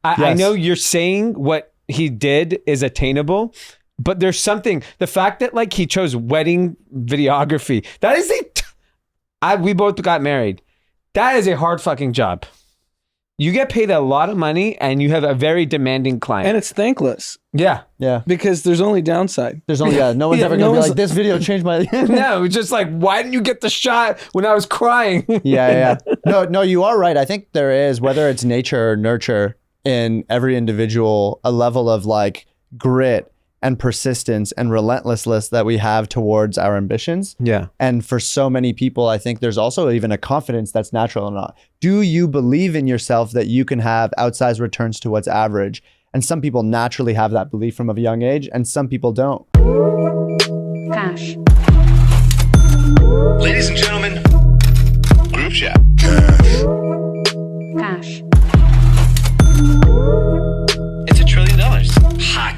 I know you're saying what he did is attainable, but there's something, the fact that like he chose wedding videography, that is we both got married. That is a hard fucking job. You get paid a lot of money and you have a very demanding client. And it's thankless. Yeah. Yeah. Because there's only downside. There's only, no one's ever going to be like, this video changed my... No, it's just like, why didn't you get the shot when I was crying? Yeah. No, you are right. I think there is, whether it's nature or nurture, in every individual, a level of like grit and persistence and relentlessness that we have towards our ambitions. Yeah. And for so many people, I think there's also even a confidence that's natural or not. Do you believe in yourself that you can have outsized returns to what's average? And some people naturally have that belief from a young age, and some people don't. Cash. Ladies and gentlemen, group chat. Cash. It's $1 trillion. Hot.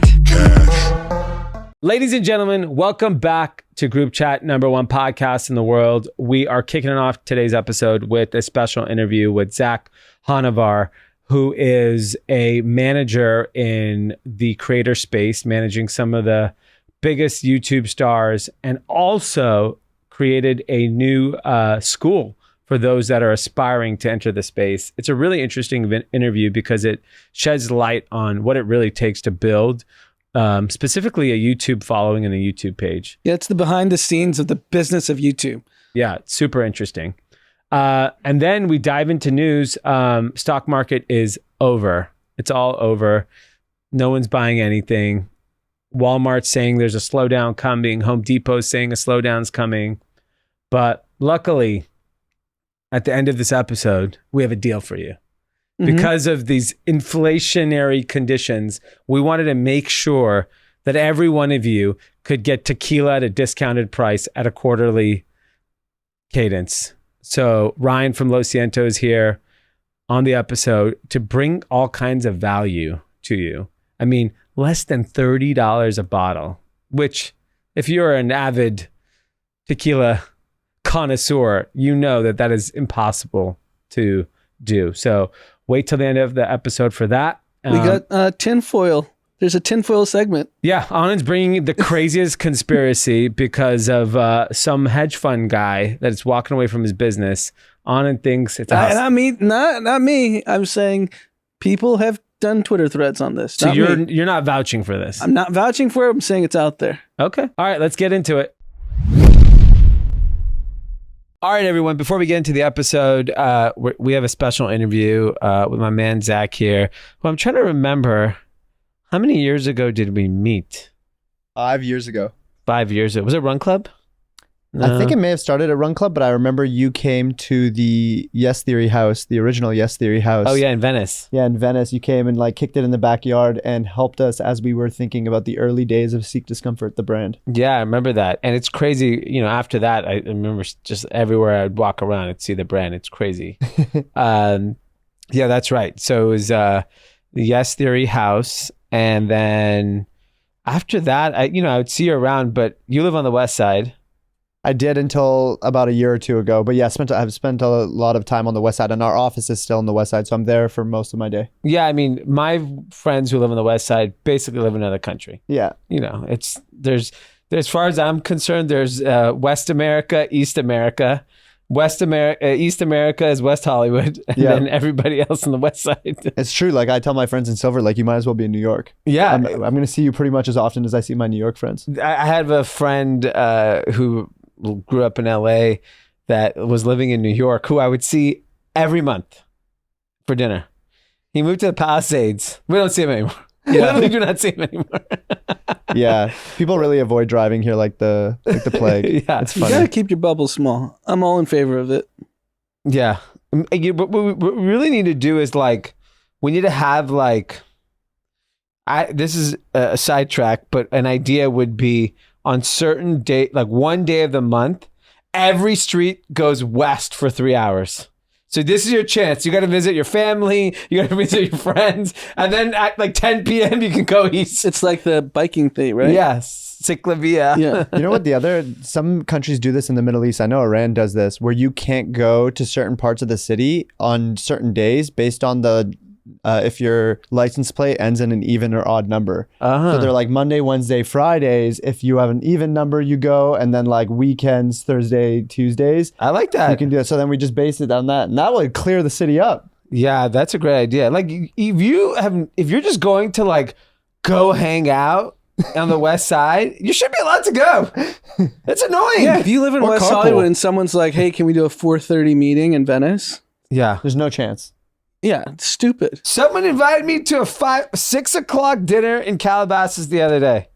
Ladies and gentlemen, welcome back to Group Chat, #1 podcast in the world. We are kicking off today's episode with a special interview with Zack Honarvar, who is a manager in the creator space, managing some of the biggest YouTube stars, and also created a new school for those that are aspiring to enter the space. It's a really interesting interview because it sheds light on what it really takes to build specifically a YouTube following and a YouTube page. Yeah, it's the behind the scenes of the business of YouTube. Yeah, super interesting. And then we dive into news. Stock market is over. It's all over. No one's buying anything. Walmart's saying there's a slowdown coming. Home Depot's saying a slowdown's coming. But luckily, at the end of this episode, we have a deal for you. Because of these inflationary conditions, we wanted to make sure that every one of you could get tequila at a discounted price at a quarterly cadence. So Ryan from Lo Siento is here on the episode to bring all kinds of value to you. I mean, less than $30 a bottle, which if you're an avid tequila connoisseur, you know that that is impossible to do. So wait till the end of the episode for that. We got tinfoil. There's a tinfoil segment. Yeah, Anand's bringing the craziest conspiracy because of some hedge fund guy that is walking away from his business. Anand thinks it's not me. Not me. I'm saying people have done Twitter threads on this. So you're not vouching for this. I'm not vouching for it. I'm saying it's out there. Okay. All right, let's get into it. All right, everyone. Before we get into the episode, we have a special interview with my man Zack here. Well, I'm trying to remember, how many years ago did we meet? 5 years ago. 5 years ago. Was it Run Club? No. I think it may have started at Run Club, but I remember you came to the Yes Theory house, the original Yes Theory house. Oh yeah, in Venice. Yeah, in Venice. You came and like kicked it in the backyard and helped us as we were thinking about the early days of Seek Discomfort, the brand. Yeah, I remember that. And it's crazy, after that, I remember just everywhere I'd walk around, I'd see the brand. It's crazy. Yeah, that's right. So it was the Yes Theory house. And then after that, I would see you around, but you live on the West Side. I did until about a year or two ago, but yeah, I've spent a lot of time on the West Side, and our office is still on the West Side, so I'm there for most of my day. Yeah, I mean, my friends who live on the West Side basically live in another country. Yeah, there's as far as I'm concerned, there's West America, East America. East America is West Hollywood, and then everybody else on the West Side. It's true. Like I tell my friends in Silver, like you might as well be in New York. Yeah, I'm going to see you pretty much as often as I see my New York friends. I have a friend who grew up in LA that was living in New York, who I would see every month for dinner. He moved to the Palisades. We don't see him anymore. Literally do not see him anymore. Yeah, people really avoid driving here like the plague. Yeah, it's funny. You gotta keep your bubble small. I'm all in favor of it. Yeah, what we really need to do is we need to have this is a sidetrack, but an idea would be on certain day, like one day of the month, every street goes west for 3 hours. So this is your chance. You got to visit your family. You got to visit your friends. And then at 10 p.m. you can go east. It's like the biking thing, right? Yes. Ciclavia. Yeah. You know what? Some countries do this in the Middle East. I know Iran does this, where you can't go to certain parts of the city on certain days based on the if your license plate ends in an even or odd number. Uh-huh. So they're like Monday, Wednesday, Fridays. If you have an even number, you go, and then like weekends, Thursday, Tuesdays, I like that. you can do it. So then we just base it on that, and that would clear the city up. Yeah, that's a great idea. Like if you're just going to like go hang out on the West Side, you should be allowed to go. It's annoying. Yeah, if you live in Or West carpool. Hollywood and someone's like, "Hey, can we do a 4:30 meeting in Venice?" Yeah. There's no chance. Yeah, it's stupid. Someone invited me to a 6 o'clock dinner in Calabasas the other day.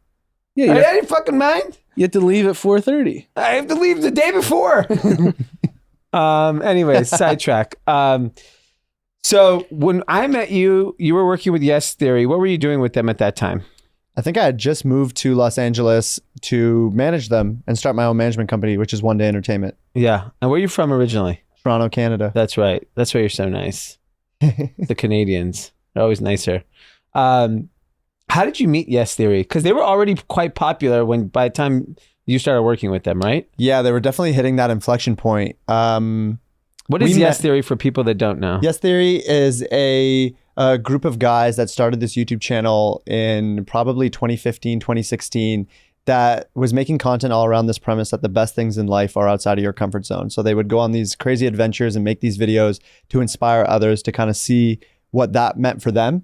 Yeah, Are you you have, out of your fucking mind? you have to leave at 4:30. I have to leave the day before. Anyways, sidetrack. So when I met you, you were working with Yes Theory. What were you doing with them at that time? I think I had just moved to Los Angeles to manage them and start my own management company, which is One Day Entertainment. Yeah. And where are you from originally? Toronto, Canada. That's right. That's why you're so nice. The Canadians. They're always nicer. How did you meet Yes Theory? Because they were already quite popular by the time you started working with them, right? Yeah, they were definitely hitting that inflection point. What is Yes Theory for people that don't know? Yes Theory is a group of guys that started this YouTube channel in probably 2015, 2016 that was making content all around this premise that the best things in life are outside of your comfort zone. So they would go on these crazy adventures and make these videos to inspire others to kind of see what that meant for them.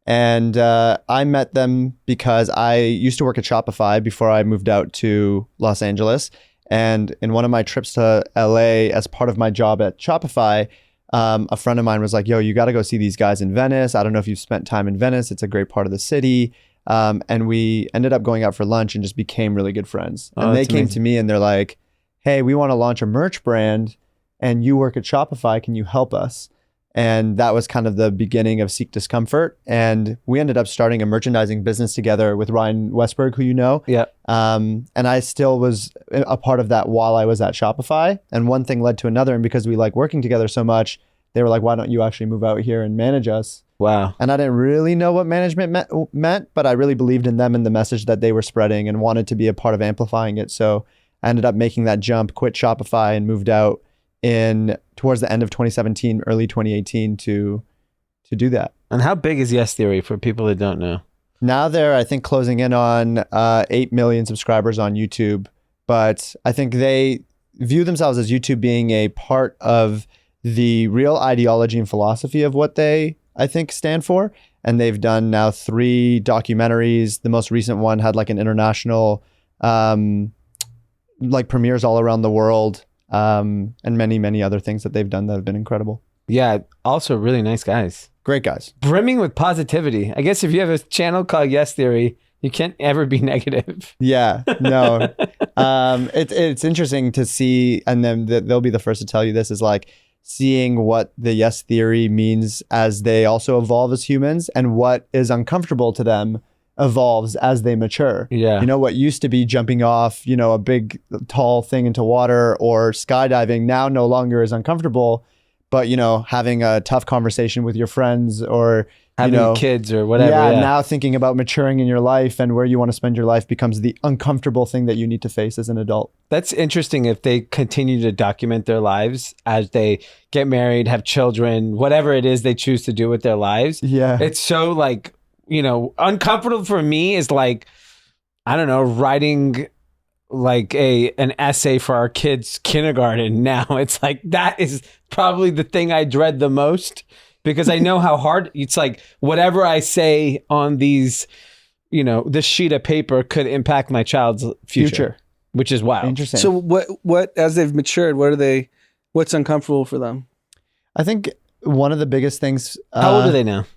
And I met them because I used to work at Shopify before I moved out to Los Angeles. And in one of my trips to LA, as part of my job at Shopify, a friend of mine was like, yo, you got to go see these guys in Venice. I don't know if you've spent time in Venice. It's a great part of the city. And we ended up going out for lunch and just became really good friends. Oh, And they that's came amazing. to me and they're like, hey, we want to launch a merch brand and you work at Shopify. Can you help us? And that was kind of the beginning of Seek Discomfort. And we ended up starting a merchandising business together with Ryan Westberg, who you know. Yeah. And I still was a part of that while I was at Shopify. And one thing led to another. And because we like working together so much, they were like, why don't you actually move out here and manage us? Wow. And I didn't really know what management meant, but I really believed in them and the message that they were spreading and wanted to be a part of amplifying it. So I ended up making that jump, quit Shopify and moved out towards the end of 2017, early 2018 to do that. And how big is Yes Theory for people that don't know? Now they're, I think, closing in on 8 million subscribers on YouTube. But I think they view themselves as YouTube being a part of the real ideology and philosophy of what they, I think, stand for. And they've done now 3 documentaries. The most recent one had like an international, like premieres all around the world, and many, many other things that they've done that have been incredible. Yeah. Also really nice guys. Great guys. Brimming with positivity. I guess if you have a channel called Yes Theory, you can't ever be negative. Yeah, no. It's interesting to see, and then they'll be the first to tell you this, is like seeing what the Yes Theory means as they also evolve as humans, and what is uncomfortable to them evolves as they mature. Yeah. You know, what used to be jumping off, you know, a big tall thing into water or skydiving now no longer is uncomfortable. But, you know, having a tough conversation with your friends or Having kids or whatever. Yeah. now thinking about maturing in your life and where you want to spend your life becomes the uncomfortable thing that you need to face as an adult. That's interesting if they continue to document their lives as they get married, have children, whatever it is they choose to do with their lives. Yeah. It's so like, you know, uncomfortable for me is like, I don't know, writing like an essay for our kids' kindergarten now. It's like, that is probably the thing I dread the most, because I know how hard it's like whatever I say on these, you know, this sheet of paper could impact my child's future. Which is wild. Interesting. So what as they've matured, what's uncomfortable for them? I think one of the biggest things How old are they now?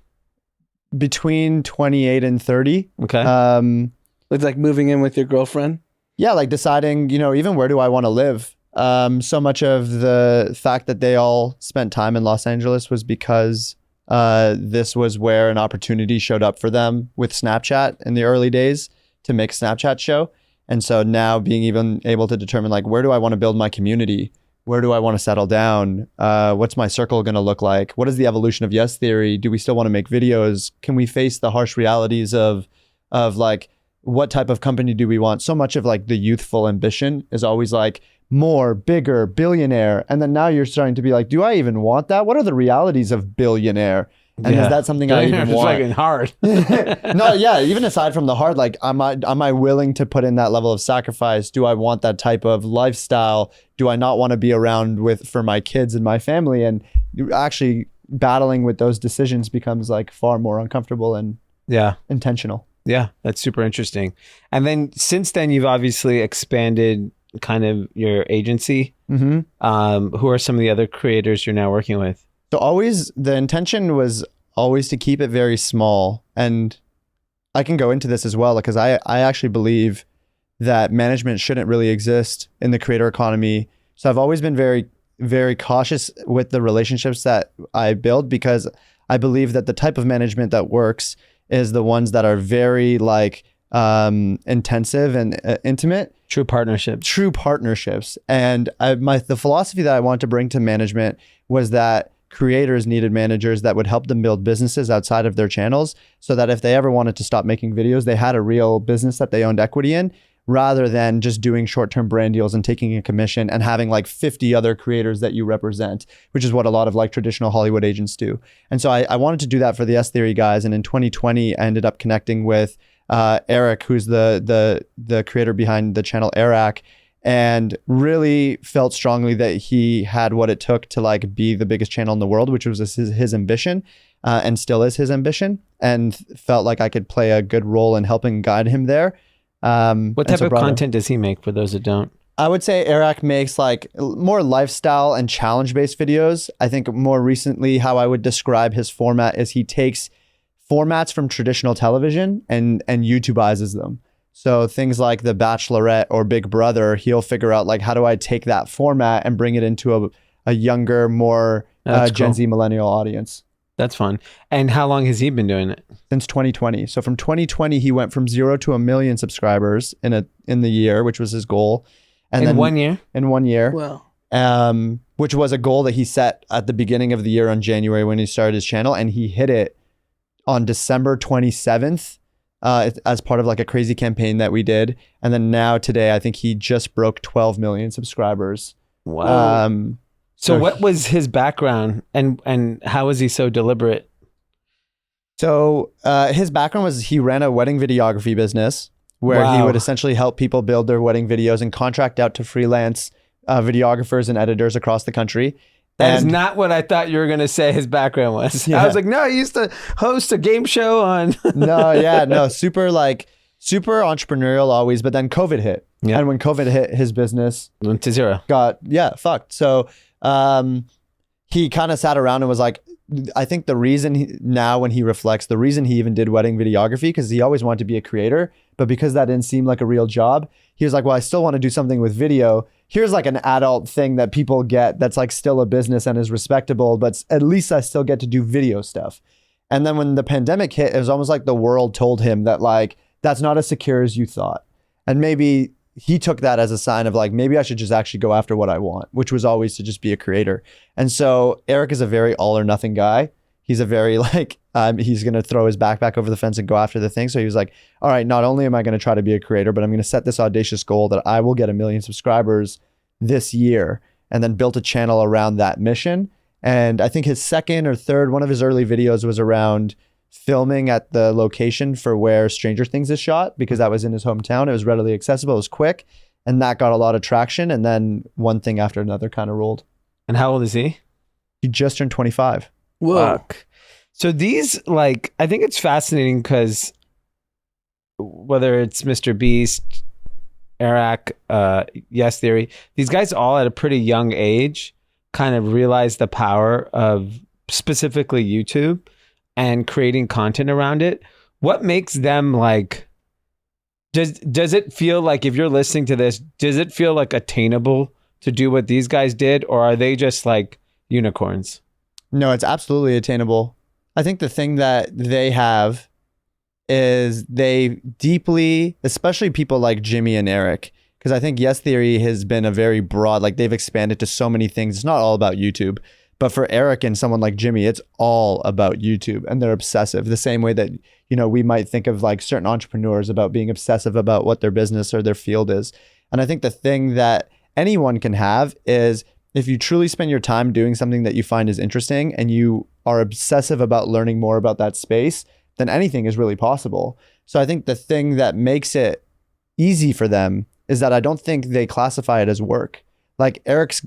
between 28 and 30. Okay. It's like moving in with your girlfriend. Yeah, like deciding, you know, even where do I want to live? So much of the fact that they all spent time in Los Angeles was because this was where an opportunity showed up for them with Snapchat in the early days to make a Snapchat show. And so now being even able to determine, like, where do I want to build my community? Where do I want to settle down? What's my circle going to look like? What is the evolution of Yes Theory? Do we still want to make videos? Can we face the harsh realities of like, what type of company do we want? So much of like the youthful ambition is always like more, bigger, billionaire. And then now you're starting to be like, do I even want that? What are the realities of billionaire? And is that something I even want? Fucking hard. No, yeah. Even aside from the hard, like, am I willing to put in that level of sacrifice? Do I want that type of lifestyle? Do I not want to be around for my kids and my family? And actually battling with those decisions becomes like far more uncomfortable and intentional. Yeah, that's super interesting. And then since then, you've obviously expanded kind of your agency. Mm-hmm. Who are some of the other creators you're now working with? So the intention was always to keep it very small. And I can go into this as well, because I actually believe that management shouldn't really exist in the creator economy. So I've always been very, very cautious with the relationships that I build, because I believe that the type of management that works is the ones that are very like intensive and intimate. True partnerships. And the philosophy that I want to bring to management was that creators needed managers that would help them build businesses outside of their channels, so that if they ever wanted to stop making videos, they had a real business that they owned equity in, rather than just doing short-term brand deals and taking a commission and having like 50 other creators that you represent, which is what a lot of like traditional Hollywood agents do. And so I wanted to do that for the S Theory guys. And in 2020, I ended up connecting with Eric, who's the creator behind the channel Eric, and really felt strongly that he had what it took to like be the biggest channel in the world, which was his ambition, and still is his ambition, and felt like I could play a good role in helping guide him there. What type of content does he make, for those that don't? I would say Eric makes like more lifestyle and challenge-based videos. I think more recently, how I would describe his format is he takes formats from traditional television and YouTubeizes them. So things like The Bachelorette or Big Brother, he'll figure out like, how do I take that format and bring it into a younger, more Gen Z millennial audience. That's fun. And how long has he been doing it? Since 2020. So from 2020, he went from 0 to 1 million subscribers in the year, which was his goal. And in then 1 year? In 1 year. Wow. Which was a goal that he set at the beginning of the year on January when he started his channel. And he hit it on December 27th as part of like a crazy campaign that we did. And then now today, I think he just broke 12 million subscribers. Wow. So what was his background, and how was he so deliberate? So his background was he ran a wedding videography business where he would essentially help people build their wedding videos and contract out to freelance videographers and editors across the country. That is not what I thought you were going to say his background was. Yeah. I was like, no, he used to host a game show on... No, super entrepreneurial always, but then COVID hit. Yeah. And when COVID hit, his business... went to zero. Got fucked. So he kind of sat around and was like, I think the reason now when he reflects, the reason he even did wedding videography, because he always wanted to be a creator, but because that didn't seem like a real job, he was like, well, I still want to do something with video. Here's like an adult thing that people get that's like still a business and is respectable, but at least I still get to do video stuff. And then when the pandemic hit, it was almost like the world told him that like, that's not as secure as you thought. And maybe he took that as a sign of like, maybe I should just actually go after what I want, which was always to just be a creator. And so Eric is a very all or nothing guy. He's a very like, he's going to throw his backpack over the fence and go after the thing. So he was like, all right, not only am I going to try to be a creator, but I'm going to set this audacious goal that I will get 1 million subscribers this year, and then built a channel around that mission. And I think his second or third, one of his early videos was around filming at the location for where Stranger Things is shot, because that was in his hometown. It was readily accessible. It was quick, and that got a lot of traction. And then one thing after another kind of rolled. And how old is he? He just turned 25. Whoa. Fuck. So these, like, I think it's fascinating because whether it's Mr. Beast, Eric, Yes Theory, these guys all at a pretty young age kind of realized the power of specifically YouTube and creating content around it. What makes them like, does it feel like, if you're listening to this, does it feel like attainable to do what these guys did, or are they just like unicorns? No, it's absolutely attainable. I think the thing that they have is they deeply, especially people like Jimmy and Eric, because I think Yes Theory has been a very broad, like they've expanded to so many things. It's not all about YouTube, but for Eric and someone like Jimmy, it's all about YouTube, and they're obsessive the same way that, you know, we might think of like certain entrepreneurs about being obsessive about what their business or their field is. And I think the thing that anyone can have is if you truly spend your time doing something that you find is interesting and you are obsessive about learning more about that space, then anything is really possible. So I think the thing that makes it easy for them is that I don't think they classify it as work. Like Eric's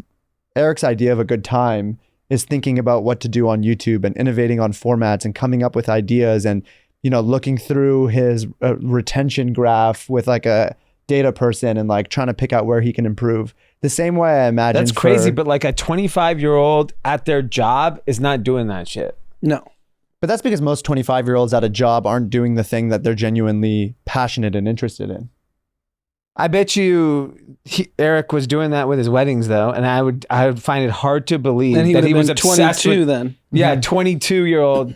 idea of a good time is thinking about what to do on YouTube and innovating on formats and coming up with ideas and, looking through his retention graph with like a data person and like trying to pick out where he can improve. The same way I imagine. That's crazy, but like a 25-year-old at their job is not doing that shit. No. But that's because most 25-year-olds at a job aren't doing the thing that they're genuinely passionate and interested in. I bet you Eric was doing that with his weddings though, and I would find it hard to believe And that he was been obsessed 22 with, then. Yeah, 22-year-old.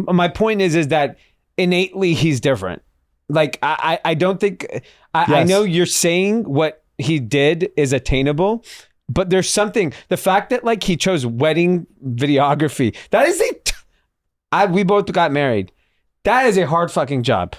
My point is that innately he's different. Like I don't think I know you're saying what he did is attainable, but there's something, the fact that like he chose wedding videography, that is we both got married. That is a hard fucking job.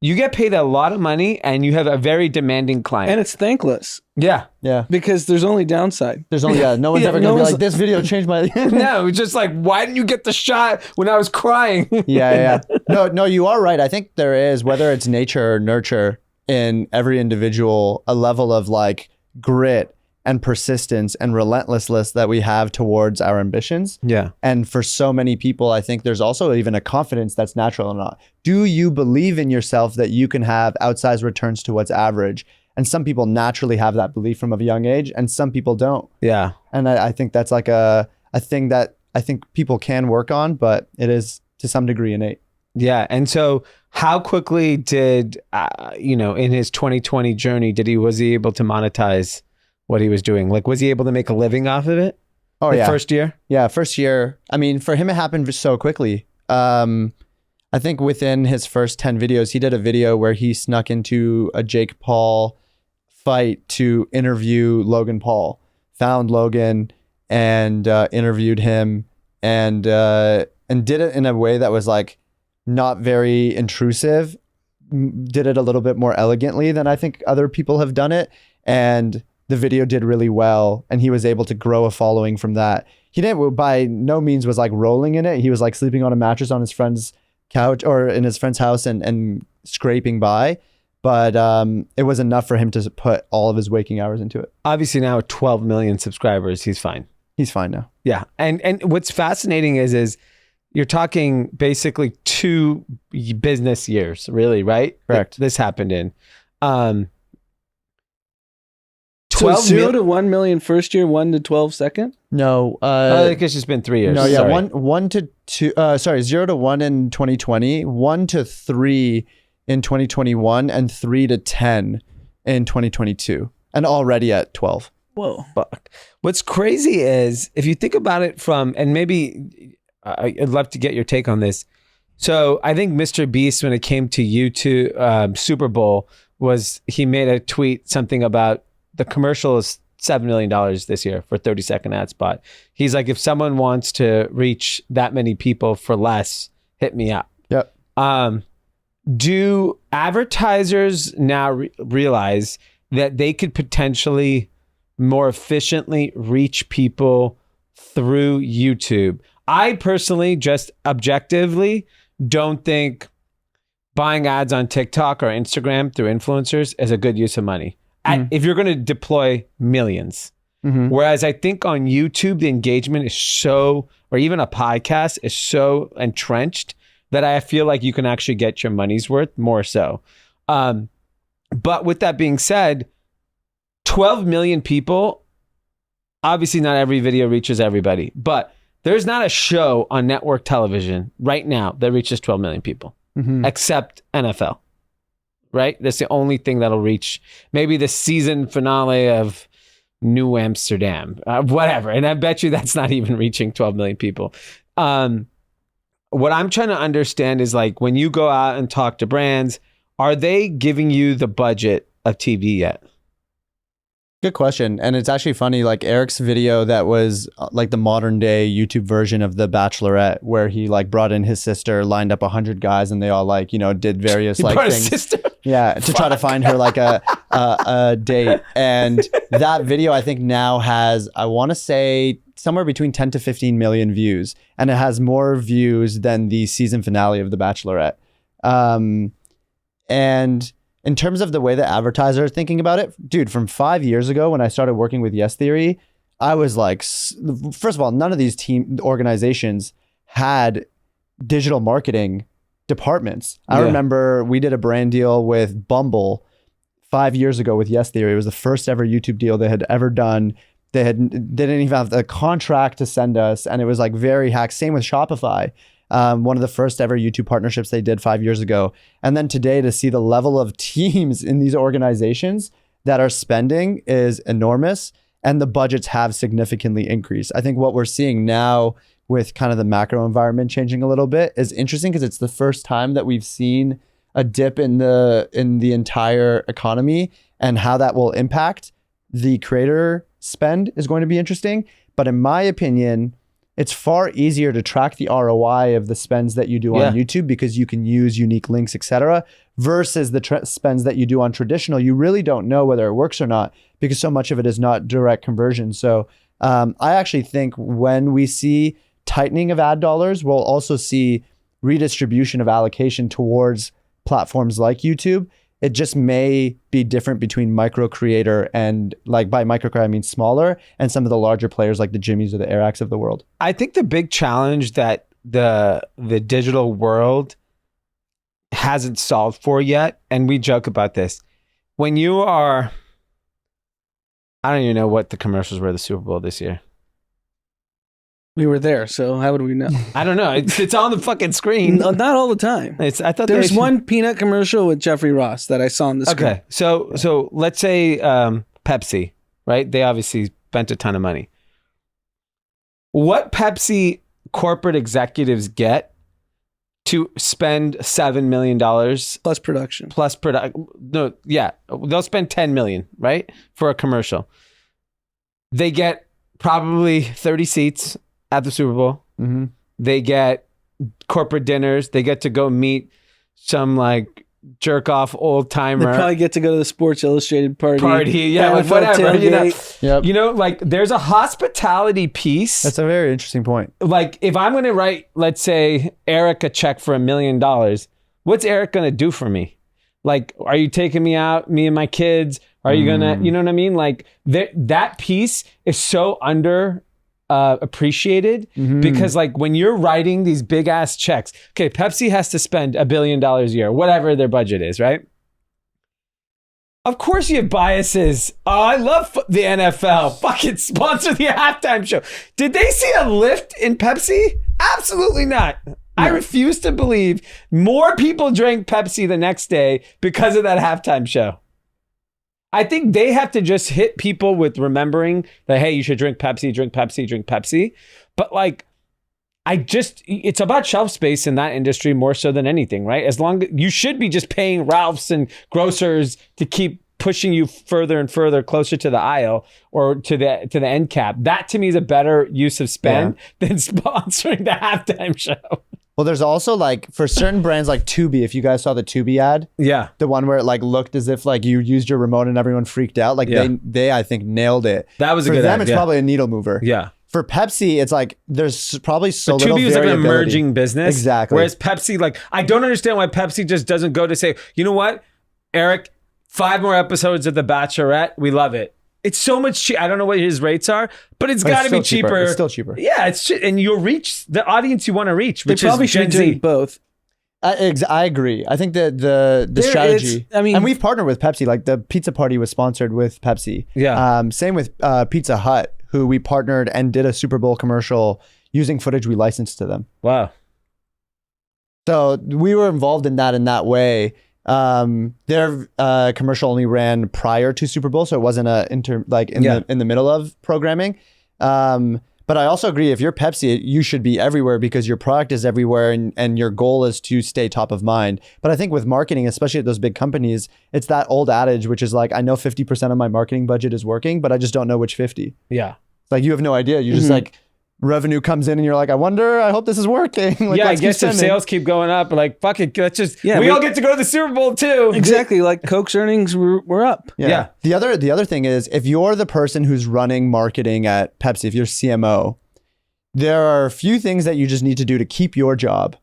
You get paid a lot of money and you have a very demanding client. And it's thankless. Yeah. Yeah. Because there's only downside. There's only, no one's ever going to be like, this video changed my... No, it's just like, why didn't you get the shot when I was crying? Yeah. No, you are right. I think there is, whether it's nature or nurture, in every individual, a level of like grit and persistence and relentlessness that we have towards our ambitions. Yeah. And for so many people, I think there's also even a confidence that's natural or not. Do you believe in yourself that you can have outsized returns to what's average? And some people naturally have that belief from a young age and some people don't. Yeah. And I think that's like a thing that I think people can work on, but it is to some degree innate. Yeah. And so how quickly did, in his 2020 journey, was he able to monetize what he was doing? Like, was he able to make a living off of it? Oh, yeah. First year? Yeah, first year. I mean, for him, it happened so quickly. I think within his first 10 videos, he did a video where he snuck into a Jake Paul fight to interview Logan Paul, found Logan and interviewed him and did it in a way that was like not very intrusive, did it a little bit more elegantly than I think other people have done it. And the video did really well and he was able to grow a following from that. He didn't, by no means was like rolling in it. He was like sleeping on a mattress on his friend's couch or in his friend's house and scraping by. But it was enough for him to put all of his waking hours into it. Obviously now with 12 million subscribers, he's fine. He's fine now. Yeah. And what's fascinating is you're talking basically 2 business years, really, right? Correct. This happened in. So 0 to 1 million first year, 1 to 12 second? No. I think it's just been 3 years. No, yeah, Sorry. 1 to 2. 0 to 1 in 2020, 1 to 3 in 2021, and 3 to 10 in 2022, and already at 12. Whoa. Fuck. What's crazy is if you think about it from, and maybe I'd love to get your take on this. So I think Mr. Beast, when it came to YouTube Super Bowl, he made a tweet something about the commercial is $7 million this year for a 30-second ad spot. He's like, if someone wants to reach that many people for less, hit me up. Yep. Do advertisers now realize that they could potentially more efficiently reach people through YouTube? I personally, just objectively, don't think buying ads on TikTok or Instagram through influencers is a good use of money. If you're going to deploy millions. Mm-hmm. Whereas I think on YouTube, the engagement is so, or even a podcast is so entrenched that I feel like you can actually get your money's worth more so. But with that being said, 12 million people, obviously not every video reaches everybody, but there's not a show on network television right now that reaches 12 million people, except NFL. Right? That's the only thing that'll reach maybe the season finale of New Amsterdam, whatever. And I bet you that's not even reaching 12 million people. What I'm trying to understand is like when you go out and talk to brands, are they giving you the budget of TV yet? Good question. And it's actually funny, like Eric's video that was like the modern day YouTube version of The Bachelorette, where he like brought in his sister, lined up 100 guys and they all like, did various He like brought things. his sister? Yeah. To try to find her like a a date. And that video, I think now has, I want to say somewhere between 10 to 15 million views. And it has more views than the season finale of The Bachelorette. And in terms of the way that advertisers are thinking about it, dude, from 5 years ago when I started working with Yes Theory, I was like, first of all, none of these organizations had digital marketing departments. I remember we did a brand deal with Bumble 5 years ago with Yes Theory. It was the first ever YouTube deal they had ever done. They didn't even have the contract to send us, and it was like very hacked. Same with Shopify. One of the first ever YouTube partnerships they did 5 years ago. And then today to see the level of teams in these organizations that are spending is enormous, and the budgets have significantly increased. I think what we're seeing now with kind of the macro environment changing a little bit is interesting because it's the first time that we've seen a dip in the entire economy, and how that will impact the creator spend is going to be interesting. But in my opinion, it's far easier to track the ROI of the spends that you do on YouTube because you can use unique links, etc., versus the spends that you do on traditional. You really don't know whether it works or not because so much of it is not direct conversion. So I actually think when we see tightening of ad dollars, we'll also see redistribution of allocation towards platforms like YouTube. It just may be different between micro creator and, like, by micro creator I mean smaller, and some of the larger players like the Jimmys or the Airacs of the world. I think the big challenge that the digital world hasn't solved for yet, and we joke about this, when you are, I don't even know what the commercials were at the Super Bowl this year. We were there, so how would we know? I don't know. It's on the fucking screen. No, not all the time. I thought There's one peanut commercial with Jeffrey Ross that I saw on the screen. Okay, so let's say Pepsi, right? They obviously spent a ton of money. What Pepsi corporate executives get to spend $7 million plus production? No, yeah, they'll spend $10 million, right, for a commercial. They get probably 30 seats at the Super Bowl. Mm-hmm. They get corporate dinners. They get to go meet some like jerk off old timer. They probably get to go to the Sports Illustrated party. Yeah, like whatever. Tailgate. You know, like there's a hospitality piece. That's a very interesting point. Like if I'm going to write, let's say, Eric a check for $1 million, what's Eric going to do for me? Like, are you taking me out, me and my kids? Are you going to, you know what I mean? Like that piece is so under appreciated because like when you're writing these big ass checks, okay, Pepsi has to spend $1 billion a year, whatever their budget is, right? Of course you have biases. Oh, I love the NFL. Fucking sponsor the halftime show. Did they see a lift in Pepsi? Absolutely not. No. I refuse to believe more people drank Pepsi the next day because of that halftime show. I think they have to just hit people with remembering that, hey, you should drink Pepsi, drink Pepsi, drink Pepsi. But like, it's about shelf space in that industry more so than anything, right? As long as you should be just paying Ralph's and grocers to keep pushing you further and further closer to the aisle or to the end cap. That to me is a better use of spend than sponsoring the halftime show. Well, there's also like for certain brands like Tubi, if you guys saw the Tubi ad, the one where it like looked as if like you used your remote and everyone freaked out. Like they I think nailed it. That was a good ad. For them, it's probably a needle mover. Yeah. For Pepsi, it's like there's probably so but little Tubi is like an variability. emerging business. Exactly. Whereas Pepsi, like I don't understand why Pepsi just doesn't go to say, you know what, Eric, 5 more episodes of The Bachelorette, we love it. It's so much cheaper. I don't know what his rates are, but it's got to be cheaper. It's still cheaper. Yeah, and you'll reach the audience you want to reach, which they probably is Gen should Z. be doing both. I agree. I think that the strategy. And we've partnered with Pepsi. Like the pizza party was sponsored with Pepsi. Yeah. Same with Pizza Hut, who we partnered and did a Super Bowl commercial using footage we licensed to them. Wow. So we were involved in that way. Their commercial only ran prior to Super Bowl, so it wasn't in the middle of programming. But I also agree, if you're Pepsi, you should be everywhere because your product is everywhere and your goal is to stay top of mind. But I think with marketing, especially at those big companies, it's that old adage, which is like, I know 50% of my marketing budget is working, but I just don't know which 50. Yeah. It's like you have no idea. You just like revenue comes in and you're like, I hope this is working. Like, yeah, I let's keep guess if sending. sales keep going up, like, fuck it, let's just, we we- all get to go to the Super Bowl too. Exactly. Like Coke's earnings were up. Yeah. The other thing is, if you're the person who's running marketing at Pepsi, if you're CMO, there are a few things that you just need to do to keep your job.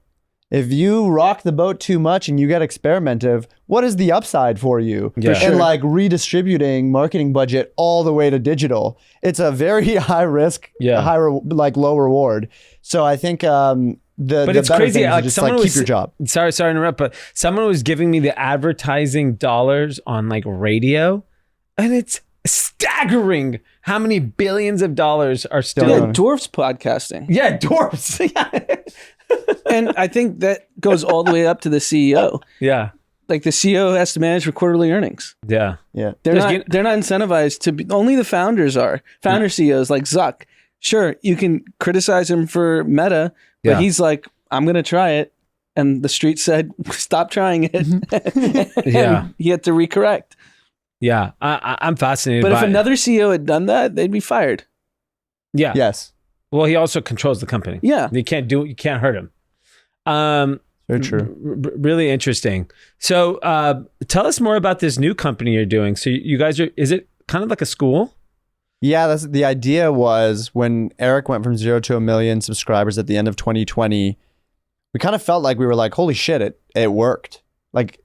If you rock the boat too much and you get experimentative, what is the upside for you? Yeah. For And sure. like redistributing marketing budget all the way to digital, it's a very high risk, low reward. So I think the It's better crazy. thing is Like just someone like was, keep your job. Sorry to interrupt, but someone was giving me the advertising dollars on like radio, and it's staggering how many billions of dollars are still. Yeah, dwarfs podcasting. Yeah, dwarfs. And I think that goes all the way up to the CEO. yeah, Like the CEO has to manage for quarterly earnings. yeah. Yeah. They're Just not. They're not incentivized to be. Only the founders are. Founder CEOs like Zuck. Sure, you can criticize him for Meta, but Yeah. he's like, I'm gonna try it, and the street said, stop trying it. Yeah. And he had to recorrect. Yeah, I'm fascinated. But by if another CEO had done that, they'd be fired. yeah, Yes. well, he also controls the company. Yeah. You can't hurt him. Very true. Really interesting. So, tell us more about this new company you're doing. So, you guys is it kind of like a school? Yeah, that's the idea. Was when Eric went from 0 to 1 million subscribers at the end of 2020, we kind of felt like we were like, holy shit, it worked. Like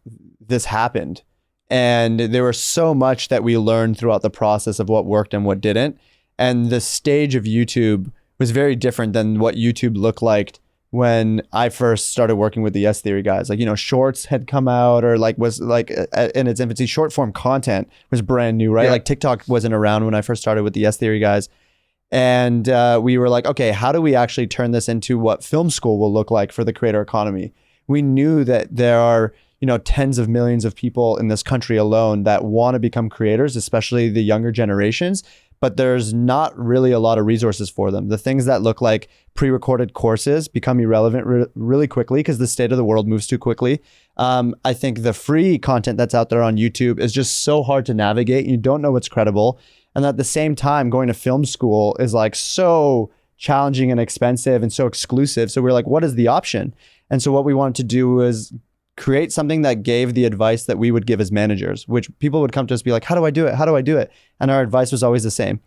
this happened. And there was so much that we learned throughout the process of what worked and what didn't. And the stage of YouTube was very different than what YouTube looked like when I first started working with the S Theory guys. Like, shorts had come out, or like was like in its infancy. Short form content was brand new, right? Yeah. Like TikTok wasn't around when I first started with the S Theory guys. And we were like, okay, how do we actually turn this into what film school will look like for the creator economy? We knew that there are, tens of millions of people in this country alone that want to become creators, especially the younger generations, but there's not really a lot of resources for them. The things that look like pre-recorded courses become irrelevant really quickly because the state of the world moves too quickly. I think the free content that's out there on YouTube is just so hard to navigate. You don't know what's credible. And at the same time, going to film school is like so challenging and expensive and so exclusive. So we're like, what is the option? And so what we wanted to do was create something that gave the advice that we would give as managers, which people would come to us and be like, how do I do it? How do I do it? And our advice was always the same.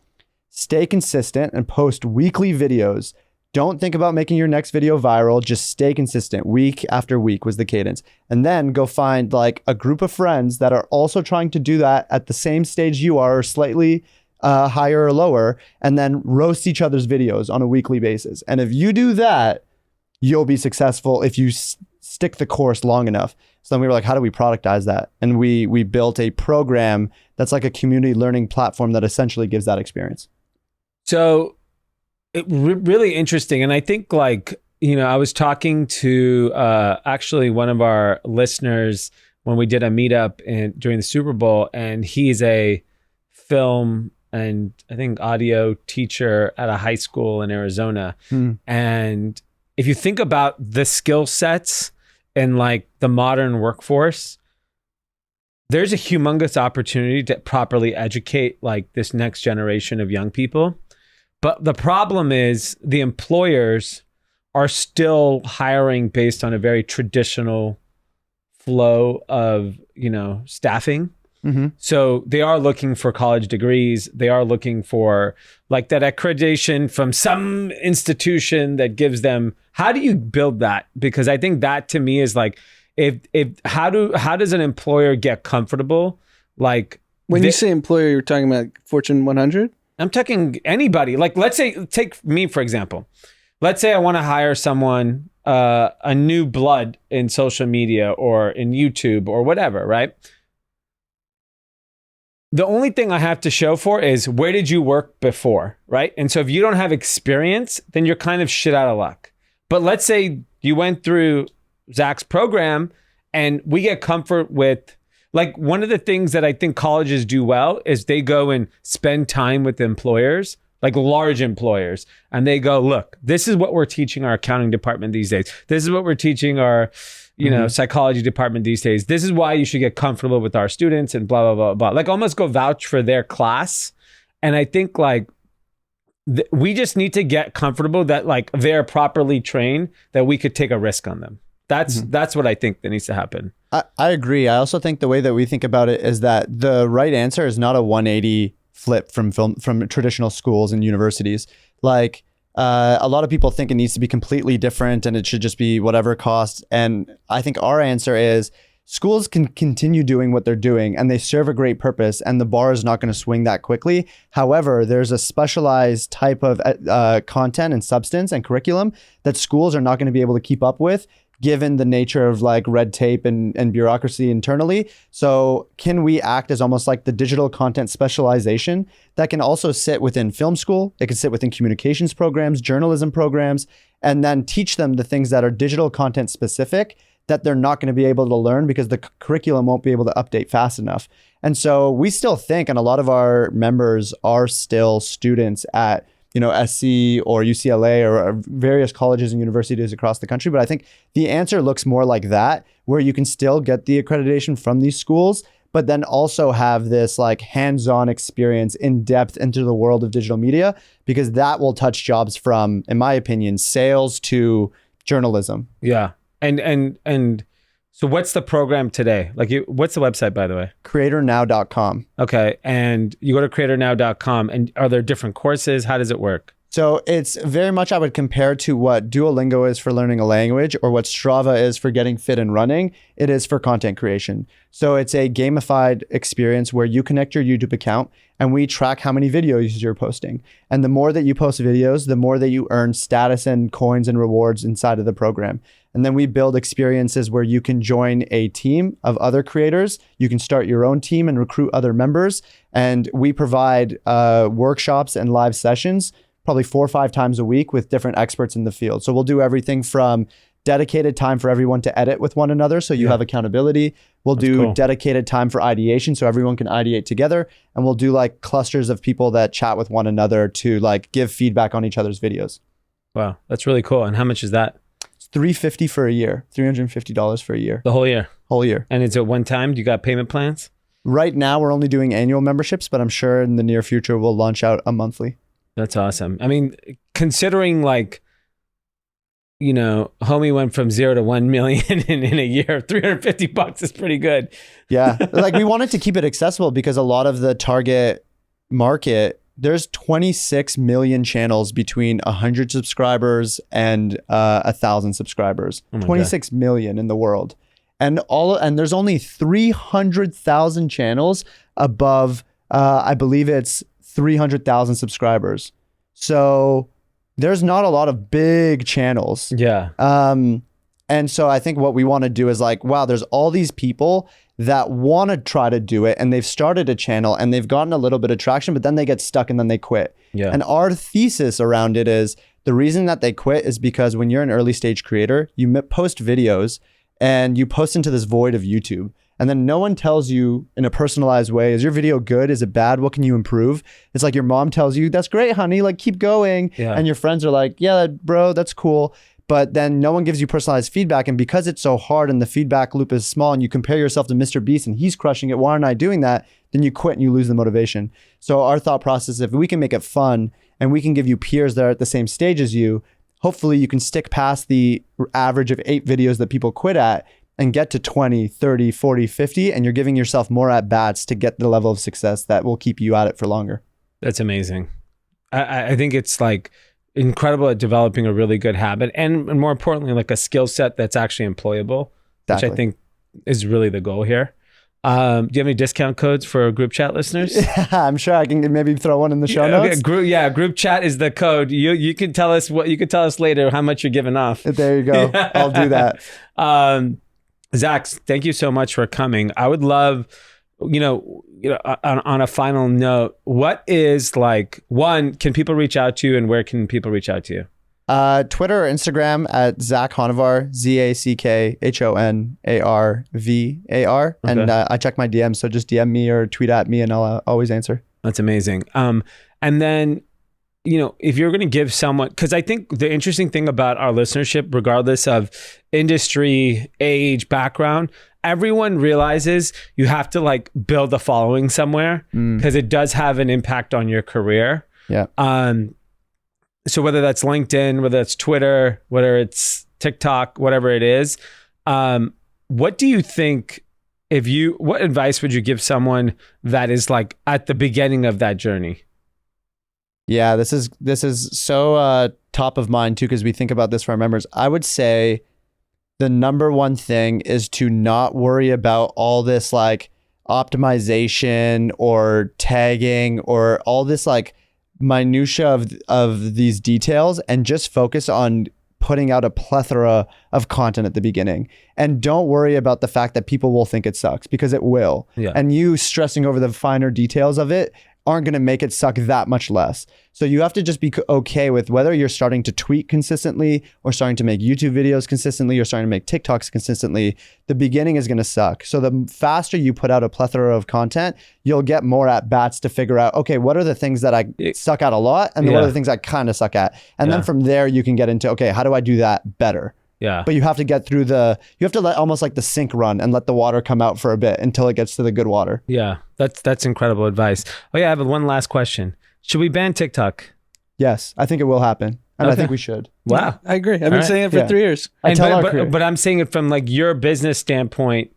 Stay consistent and post weekly videos. Don't think about making your next video viral. Just stay consistent. Week after week was the cadence. And then go find like a group of friends that are also trying to do that at the same stage you are, or slightly higher or lower, and then roast each other's videos on a weekly basis. And if you do that, you'll be successful if you stick the course long enough. So then we were like, how do we productize that? And we built a program that's like a community learning platform that essentially gives that experience. So, really interesting. And I think like, I was talking to actually one of our listeners when we did a meetup during the Super Bowl, and he's a film and I think audio teacher at a high school in Arizona. And if you think about the skill sets in like the modern workforce, there's a humongous opportunity to properly educate like this next generation of young people. But the problem is the employers are still hiring based on a very traditional flow of, staffing. Mm-hmm. So they are looking for college degrees. They are looking for like that accreditation from some institution that gives them. How do you build that? Because I think that to me is like, how does an employer get comfortable? Like When you say employer, you're talking about Fortune 100? I'm talking anybody. Like let's say, take me for example. Let's say I want to hire someone, a new blood in social media or in YouTube or whatever, right? The only thing I have to show for is where did you work before, right? And so if you don't have experience, then you're kind of shit out of luck. But let's say you went through Zach's program and we get comfort with, like one of the things that I think colleges do well is they go and spend time with employers, like large employers, and they go, look, this is what we're teaching our accounting department these days. This is what we're teaching our psychology department these days. This is why you should get comfortable with our students and blah, blah, blah, blah. Like almost go vouch for their class. And I think like we just need to get comfortable that like they're properly trained, that we could take a risk on them. That's what I think that needs to happen. I agree. I also think the way that we think about it is that the right answer is not a 180 flip from traditional schools and universities. Like a lot of people think it needs to be completely different and it should just be whatever costs. And I think our answer is schools can continue doing what they're doing and they serve a great purpose and the bar is not going to swing that quickly. However, there's a specialized type of content and substance and curriculum that schools are not going to be able to keep up with, given the nature of like red tape and bureaucracy internally. So can we act as almost like the digital content specialization that can also sit within film school? It can sit within communications programs, journalism programs, and then teach them the things that are digital content specific that they're not going to be able to learn because the curriculum won't be able to update fast enough. And so we still think, and a lot of our members are still students at SC or UCLA or various colleges and universities across the country. But I think the answer looks more like that, where you can still get the accreditation from these schools, but then also have this like hands-on experience in depth into the world of digital media, because that will touch jobs from, in my opinion, sales to journalism. Yeah. And so what's the program today? Like what's the website, by the way? Creatornow.com. Okay. And you go to creatornow.com, and are there different courses? How does it work? So it's very much, I would compare to what Duolingo is for learning a language or what Strava is for getting fit and running. It is for content creation. So it's a gamified experience where you connect your YouTube account and we track how many videos you're posting. And the more that you post videos, the more that you earn status and coins and rewards inside of the program. And then we build experiences where you can join a team of other creators. You can start your own team and recruit other members. And we provide workshops and live sessions probably 4 or 5 times a week with different experts in the field. So we'll do everything from dedicated time for everyone to edit with one another, so you have accountability. We'll do dedicated time for ideation, so everyone can ideate together. And we'll do like clusters of people that chat with one another to like give feedback on each other's videos. Wow, that's really cool. And how much is that? It's $350 for a year, $350 for a year. The whole year? Whole year. And it's at one time? Do you got payment plans? Right now, we're only doing annual memberships, but I'm sure in the near future, we'll launch out a monthly. That's awesome. I mean, considering like, homie went from 0 to 1 million in a year, $350 is pretty good. Yeah. Like we wanted to keep it accessible because a lot of the target market, there's 26 million channels between 100 subscribers and 1,000 subscribers. 26 million in the world. And there's only 300,000 channels above, I believe it's 300,000 subscribers. So there's not a lot of big channels. Yeah. And so I think what we want to do is like, wow, there's all these people that want to try to do it and they've started a channel and they've gotten a little bit of traction, but then they get stuck and then they quit. Yeah. And our thesis around it is the reason that they quit is because when you're an early stage creator, you post videos and you post into this void of YouTube. And then no one tells you in a personalized way, is your video good? Is it bad? What can you improve? It's like your mom tells you, that's great, honey, like keep going. Yeah. And your friends are like, yeah, bro, that's cool. But then no one gives you personalized feedback. And because it's so hard and the feedback loop is small and you compare yourself to Mr. Beast and he's crushing it, why aren't I doing that? Then you quit and you lose the motivation. So our thought process, if we can make it fun and we can give you peers that are at the same stage as you, hopefully you can stick past the average of 8 videos that people quit at and get to 20, 30, 40, 50, and you're giving yourself more at-bats to get the level of success that will keep you at it for longer. That's amazing. I think it's like incredible at developing a really good habit and more importantly, like a skill set that's actually employable, exactly. Which I think is really the goal here. Do you have any discount codes for group chat listeners? Yeah, I'm sure I can maybe throw one in the show notes. Okay, group chat is the code. You can tell us later how much you're giving off. There you go. I'll do that. Zack, thank you so much for coming. I would love, on a final note, what is like, one, can people reach out to you and where can people reach out to you? Twitter or Instagram at Zack Honarvar, ZackHonarvar. Okay. And I check my DMs. So just DM me or tweet at me and I'll always answer. That's amazing. And then, if you're going to give someone, because I think the interesting thing about our listenership, regardless of industry, age, background, everyone realizes you have to like build a following somewhere because it does have an impact on your career. Yeah. so whether that's LinkedIn, whether it's Twitter, whether it's TikTok, whatever it is, what do you think, what advice would you give someone that is like at the beginning of that journey? Yeah, this is so top of mind too, because we think about this for our members. I would say the number one thing is to not worry about all this like optimization or tagging or all this like minutia of these details, and just focus on putting out a plethora of content at the beginning. And don't worry about the fact that people will think it sucks, because it will. Yeah. And you stressing over the finer details of it aren't going to make it suck that much less. So you have to just be okay with whether you're starting to tweet consistently or starting to make YouTube videos consistently or starting to make TikToks consistently. The beginning is going to suck. So the faster you put out a plethora of content, you'll get more at bats to figure out, okay, what are the things that I suck at a lot, and what are the things I kind of suck at? And then from there you can get into, okay, how do I do that better? Yeah. But you have to get through you have to let almost like the sink run and let the water come out for a bit until it gets to the good water. Yeah. That's incredible advice. Oh yeah, I have one last question. Should we ban TikTok? Yes, I think it will happen. And I think we should. Wow. I agree. I've been saying it for 3 years. But I'm saying it from like your business standpoint.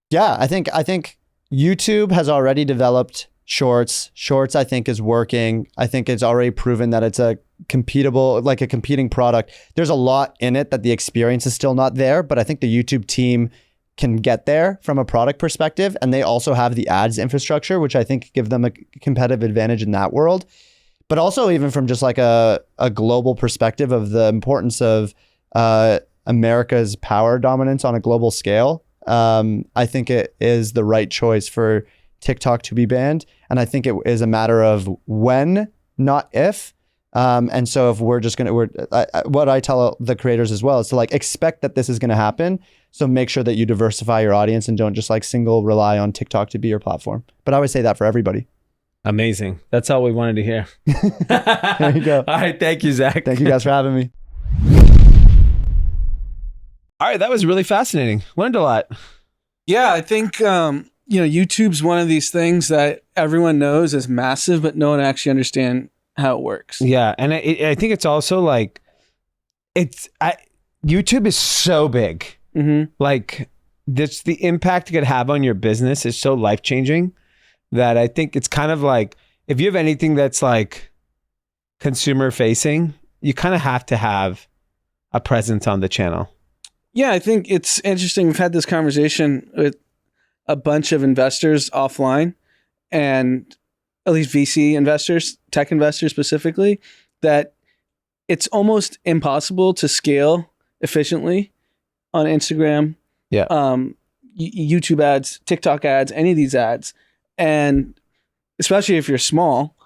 Yeah, I think YouTube has already developed Shorts. Shorts, I think, is working. I think it's already proven that it's a competing product. There's a lot in it that the experience is still not there, but I think the YouTube team can get there from a product perspective. And they also have the ads infrastructure, which I think give them a competitive advantage in that world. But also even from just like a global perspective of the importance of America's power dominance on a global scale, I think it is the right choice for TikTok to be banned. And I think it is a matter of when, not if. And so if we're just what I tell the creators as well is to like expect that this is going to happen. So make sure that you diversify your audience and don't just like single rely on TikTok to be your platform. But I would say that for everybody. Amazing. That's all we wanted to hear. There you go. All right. Thank you, Zach. Thank you guys for having me. All right. That was really fascinating. Learned a lot. Yeah, I think YouTube's one of these things that everyone knows is massive, but no one actually understands how it works. Yeah, and I think it's also like YouTube is so big. Mm-hmm. Like the impact it could have on your business is so life changing that I think it's kind of like if you have anything that's like consumer facing, you kind of have to have a presence on the channel. Yeah, I think it's interesting. We've had this conversation with a bunch of investors offline, and at least VC investors, tech investors specifically, that it's almost impossible to scale efficiently on Instagram, YouTube ads, TikTok ads, any of these ads. And especially if you're small,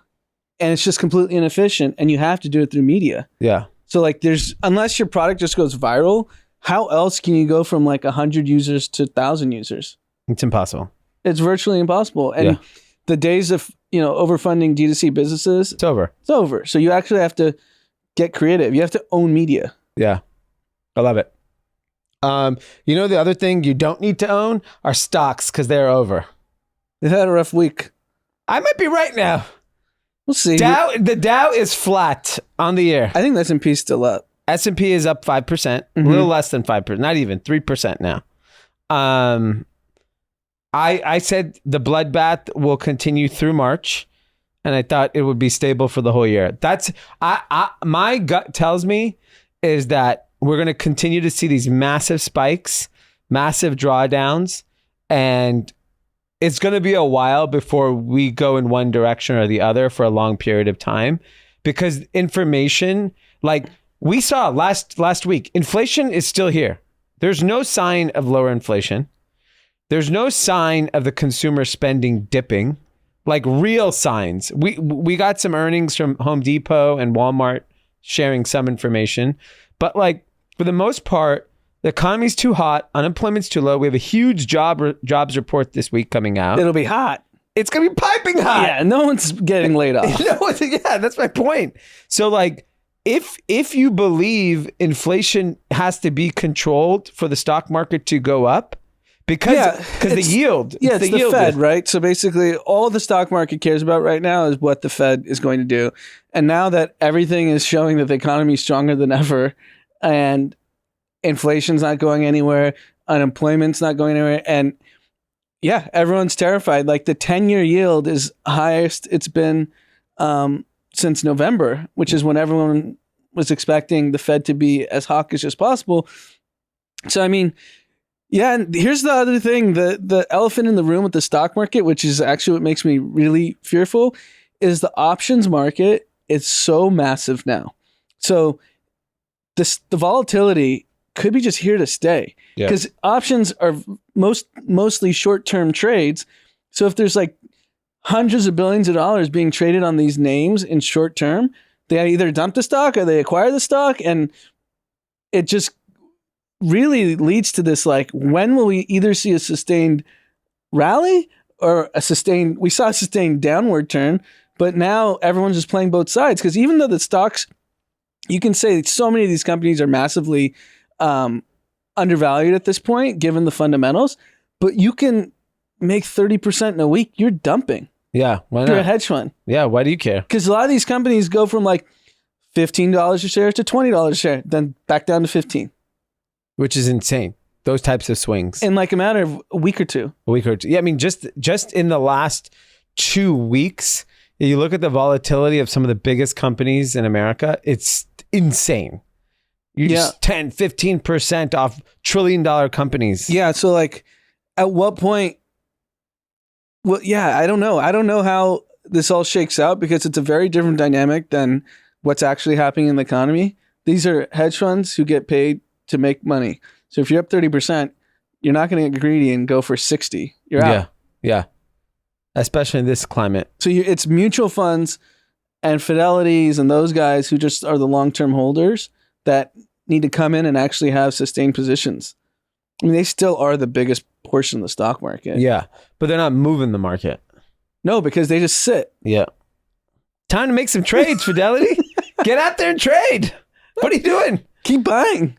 and it's just completely inefficient, and you have to do it through media. Yeah. So like unless your product just goes viral, how else can you go from like 100 users to 1,000 users? It's impossible. It's virtually impossible. And the days of, overfunding D2C businesses, it's over. It's over. So you actually have to get creative. You have to own media. Yeah. I love it. The other thing you don't need to own are stocks, because they're over. They've had a rough week. I might be right now. We'll see. The Dow is flat on the year. I think the S&P is still up. S&P is up 5%, a little less than 5%, not even 3% now. I said the bloodbath will continue through March, and I thought it would be stable for the whole year. That's my gut tells me is that we're going to continue to see these massive spikes, massive drawdowns, and it's going to be a while before we go in one direction or the other for a long period of time, because information, like we saw last week, inflation is still here. There's no sign of lower inflation. There's no sign of the consumer spending dipping, like real signs. We got some earnings from Home Depot and Walmart sharing some information, but like for the most part, the economy's too hot, unemployment's too low. We have a huge jobs report this week coming out. It'll be hot. It's gonna be piping hot. Yeah, no one's getting laid off. Yeah, that's my point. So like, if you believe inflation has to be controlled for the stock market to go up, because the yield. Yeah, it's the yield. Fed, right? So basically, all the stock market cares about right now is what the Fed is going to do. And now that everything is showing that the economy is stronger than ever, and inflation's not going anywhere, unemployment's not going anywhere, and yeah, everyone's terrified. Like the 10-year yield is highest it's been since November, which is when everyone was expecting the Fed to be as hawkish as possible. So, I mean, yeah, and here's the other thing, the elephant in the room with the stock market, which is actually what makes me really fearful, is the options market is so massive now. So the volatility could be just here to stay, because options are mostly short-term trades. So if there's like hundreds of billions of dollars being traded on these names in short term, they either dump the stock or they acquire the stock, and it just really leads to this, like, when will we either see a sustained rally or we saw a sustained downward turn, but now everyone's just playing both sides. Because even though the stocks, you can say so many of these companies are massively undervalued at this point, given the fundamentals, but you can make 30% in a week. You're dumping. Yeah. Why not? You're a hedge fund. Yeah. Why do you care? Because a lot of these companies go from like $15 a share to $20 a share, then back down to 15. Which is insane. Those types of swings. In like a matter of a week or two. Yeah. I mean, just in the last 2 weeks, you look at the volatility of some of the biggest companies in America, it's insane. You just 10, 15% off $1 trillion companies. Yeah. So like at what point? Well, yeah, I don't know. I don't know how this all shakes out, because it's a very different dynamic than what's actually happening in the economy. These are hedge funds who get paid to make money. So if you're up 30%, you're not going to get greedy and go for 60. You're out. Yeah. Especially in this climate. So it's mutual funds and Fidelities and those guys who just are the long-term holders that need to come in and actually have sustained positions. I mean, they still are the biggest portion of the stock market. Yeah, but they're not moving the market. No, because they just sit. Yeah. Time to make some trades, Fidelity. Get out there and trade. What are you doing? Keep buying.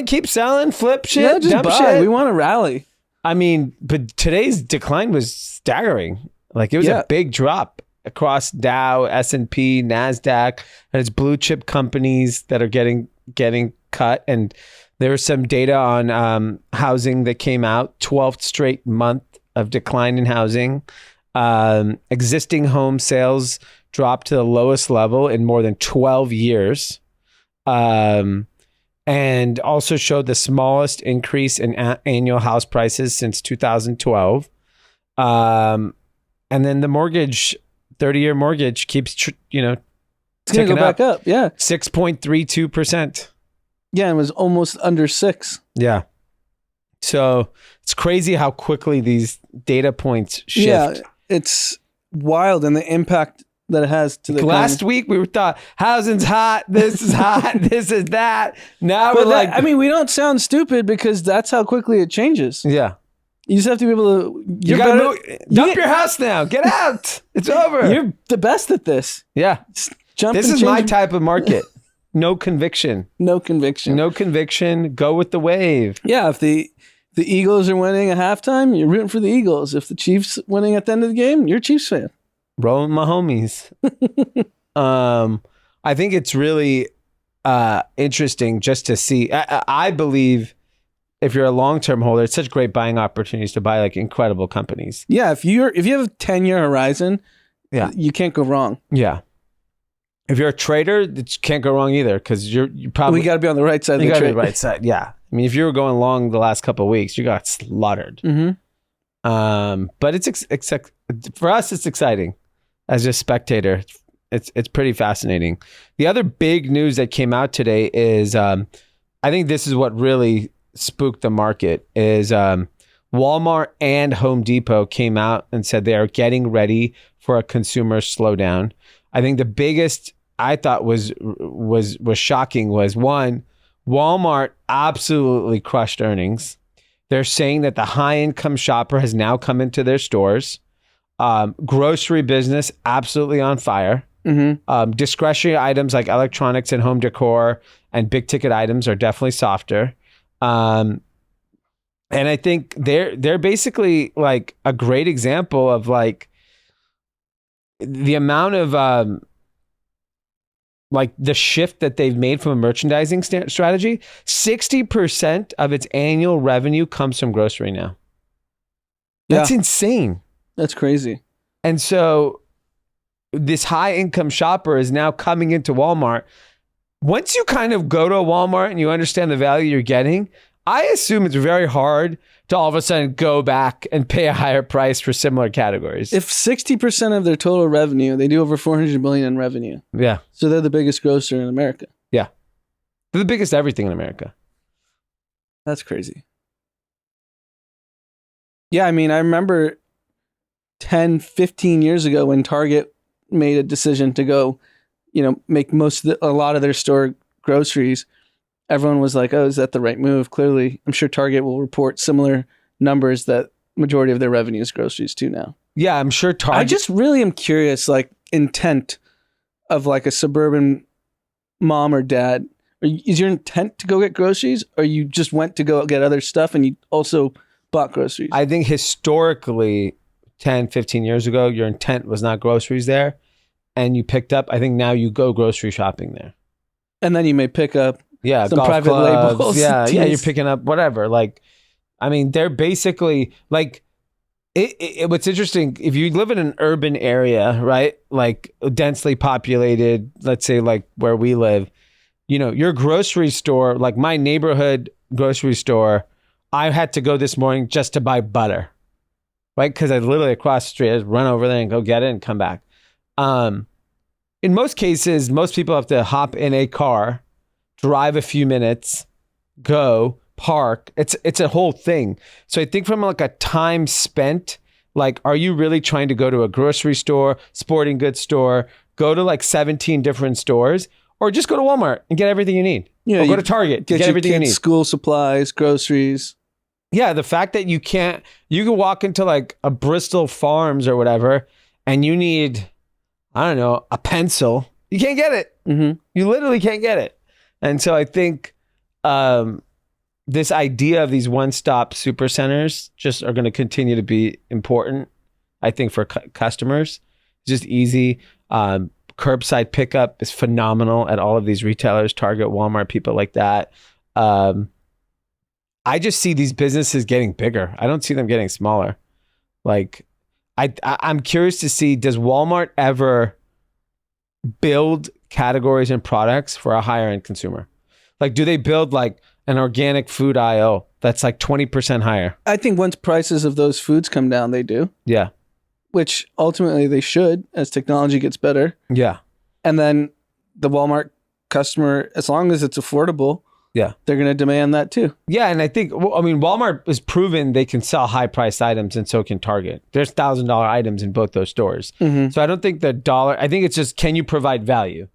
Keep selling, flip shit, Yeah, just dump buy. shit. We want to rally. I mean, but today's decline was staggering. Like, it was a big drop across Dow, S&P, NASDAQ, and it's blue chip companies that are getting cut. And there was some data on housing that came out, 12th straight month of decline in housing. Existing home sales dropped to the lowest level in more than 12 years. And also showed the smallest increase in annual house prices since 2012. And then the mortgage, 30-year mortgage keeps, it's going to go back up. Yeah. 6.32%. Yeah. It was almost under 6. Yeah. So it's crazy how quickly these data points shift. Yeah. It's wild, and the impact that it has to the last economy. week we thought housing's hot, this is hot, this is that. Now we're like, I mean, we don't sound stupid, because that's how quickly it changes. yeah. You just have to be able to. You gotta move, dump your house now. Get out. It's over. You're the best at this. Yeah. Jump. This and is my change- type of market. No conviction. No conviction. No conviction. Go with the wave. Yeah, if the Eagles are winning at halftime, you're rooting for the Eagles. If the Chiefs winning at the end of the game, you're a Chiefs fan. Rolling my homies. I think it's really interesting just to see. I believe if you're a long-term holder, it's such great buying opportunities to buy like incredible companies. Yeah, if you have a 10-year horizon, you can't go wrong. Yeah. If you're a trader, it can't go wrong either, because you probably We got to be on the right side of the you got to trade. be the right side. Yeah. I mean, if you were going long the last couple of weeks, you got slaughtered. Mm-hmm. But it's for us, it's exciting as a spectator. It's pretty fascinating. The other big news that came out today is I think this is what really spooked the market is Walmart and Home Depot came out and said they are getting ready for a consumer slowdown. I think the biggest I thought was shocking was one, Walmart absolutely crushed earnings. They're saying that the high-income shopper has now come into their stores. Grocery business absolutely on fire. Mm-hmm. Discretionary items like electronics and home decor and big ticket items are definitely softer. And And I think they're basically like a great example of like the amount of like the shift that they've made from a merchandising strategy. 60% of its annual revenue comes from grocery now. That's insane. That's crazy. And so this high income shopper is now coming into Walmart. Once you kind of go to a Walmart and you understand the value you're getting, I assume it's very hard to all of a sudden go back and pay a higher price for similar categories. If 60% of their total revenue, they do over $400 million in revenue. Yeah. So they're the biggest grocer in America. Yeah. They're the biggest everything in America. That's crazy. Yeah, I mean, I remember 10, 15 years ago when Target made a decision to go, make a lot of their store groceries. Everyone was like, oh, is that the right move? Clearly, I'm sure Target will report similar numbers that majority of their revenue is groceries too now. Yeah, I'm sure Target. I just really am curious, like, intent of like a suburban mom or dad. Is your intent to go get groceries, or you just went to go get other stuff and you also bought groceries? I think historically, 10, 15 years ago, your intent was not groceries there, and you picked up. I think now you go grocery shopping there. And then you may pick up some golf private clubs. labels. Yeah, teas. you're picking up whatever. Like, I mean, they're basically like, what's interesting, if you live in an urban area, right? Like densely populated, let's say like where we live, your grocery store, like my neighborhood grocery store, I had to go this morning just to buy butter, right? Because I literally across the street, I just run over there and go get it and come back. In most cases, most people have to hop in a car, drive a few minutes, go, park. It's a whole thing. So I think from like a time spent, like, are you really trying to go to a grocery store, sporting goods store, go to like 17 different stores, or just go to Walmart and get everything you need? Yeah, or go to Target, get your everything you kids' need. School supplies, groceries. Yeah, the fact that you can walk into like a Bristol Farms or whatever, and you need, I don't know, a pencil. You can't get it. Mm-hmm. You literally can't get it. And so I think this idea of these one-stop super centers just are going to continue to be important, I think, for customers. It's just easy. Curbside pickup is phenomenal at all of these retailers, Target, Walmart, people like that. I just see these businesses getting bigger. I don't see them getting smaller. Like, I'm curious to see, does Walmart ever build categories and products for a higher end consumer? Like, do they build like an organic food aisle that's like 20% higher? I think once prices of those foods come down, they do. Yeah. Which ultimately they should as technology gets better. Yeah. And then the Walmart customer, as long as it's affordable, yeah, they're going to demand that too. Yeah. And I think, Walmart has proven they can sell high priced items, and so can Target. There's $1,000 items in both those stores. Mm-hmm. So I don't think I think it's just, can you provide value?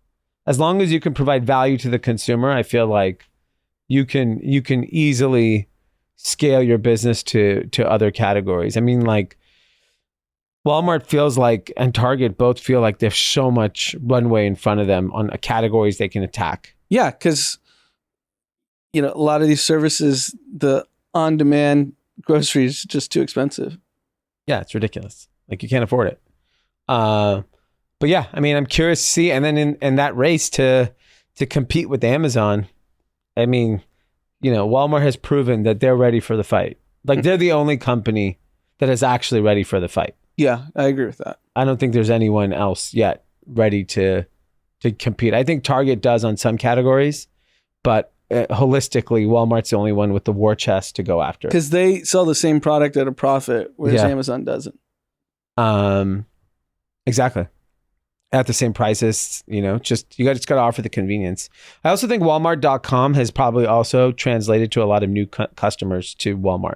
As long as you can provide value to the consumer, I feel like you can easily scale your business to other categories. I mean, like, Walmart feels like, and Target both feel like there's so much runway in front of them on categories they can attack. Yeah, because a lot of these services, the on-demand groceries, just too expensive. Yeah, it's ridiculous. Like, you can't afford it. But yeah, I mean, I'm curious to see. And then in that race to compete with Amazon, I mean, Walmart has proven that they're ready for the fight. Like, they're the only company that is actually ready for the fight. Yeah, I agree with that. I don't think there's anyone else yet ready to compete. I think Target does on some categories, but holistically, Walmart's the only one with the war chest to go after. Because they sell the same product at a profit, whereas Yeah. Amazon doesn't. Exactly. At the same prices, just got to offer the convenience. I also think Walmart.com has probably also translated to a lot of new customers to Walmart,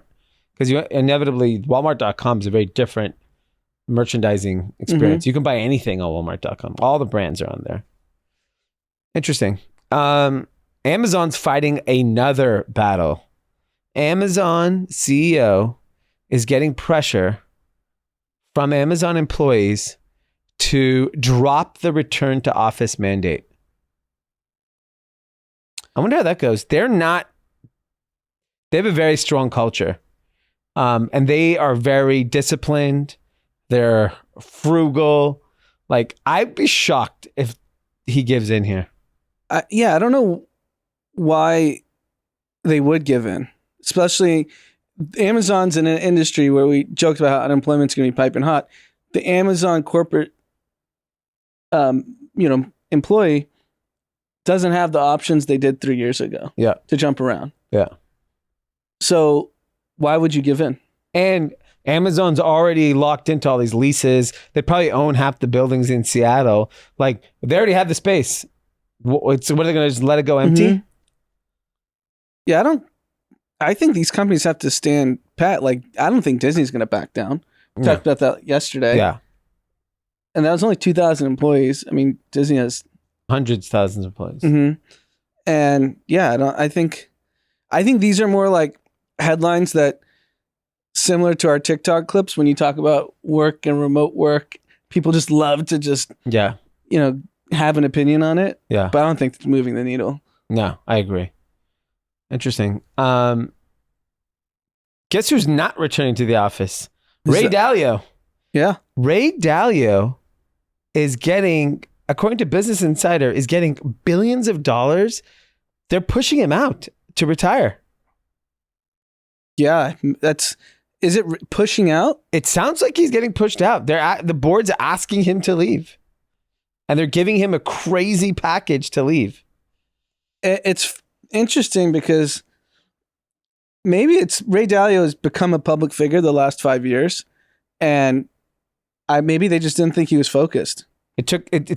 because inevitably Walmart.com is a very different merchandising experience. Mm-hmm. You can buy anything on Walmart.com. All the brands are on there. Interesting. Amazon's fighting another battle. Amazon CEO is getting pressure from Amazon employees to drop the return to office mandate. I wonder how that goes. They have a very strong culture. And they are very disciplined. They're frugal. Like, I'd be shocked if he gives in here. I don't know why they would give in, especially Amazon's in an industry where we joked about how unemployment's going to be piping hot. The Amazon corporate, employee doesn't have the options they did 3 years ago. Yeah. To jump around. Yeah. So why would you give in? And Amazon's already locked into all these leases. They probably own half the buildings in Seattle. Like, they already have the space. What are they going to just let it go empty? Mm-hmm. Yeah, I think these companies have to stand pat. Like, I don't think Disney's going to back down. We talked about that yesterday. Yeah. And that was only 2,000 employees. I mean, Disney has hundreds, thousands of employees. Mm-hmm. And yeah, I think these are more like headlines that similar to our TikTok clips when you talk about work and remote work. People just love to just have an opinion on it. Yeah. But I don't think it's moving the needle. No, I agree. Interesting. Guess who's not returning to the office? Ray Dalio. Yeah. Ray Dalio is getting, according to Business Insider, is getting billions of dollars. They're pushing him out to retire. Yeah. Is it pushing out? It sounds like he's getting pushed out. The board's asking him to leave. And they're giving him a crazy package to leave. It's interesting because maybe it's Ray Dalio has become a public figure the last 5 years, and maybe they just didn't think he was focused. It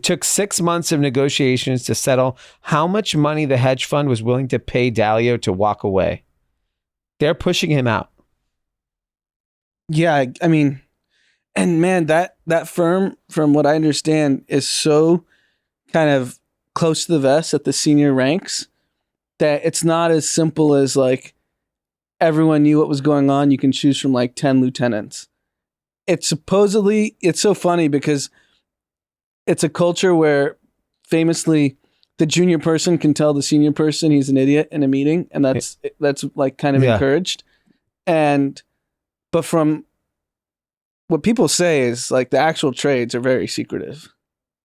took 6 months of negotiations to settle how much money the hedge fund was willing to pay Dalio to walk away. They're pushing him out. Yeah, I mean, and man, that firm, from what I understand, is so kind of close to the vest at the senior ranks that it's not as simple as like everyone knew what was going on. You can choose from like 10 lieutenants. It's so funny because it's a culture where famously the junior person can tell the senior person he's an idiot in a meeting, and that's like kind of encouraged. But from what people say is like the actual trades are very secretive.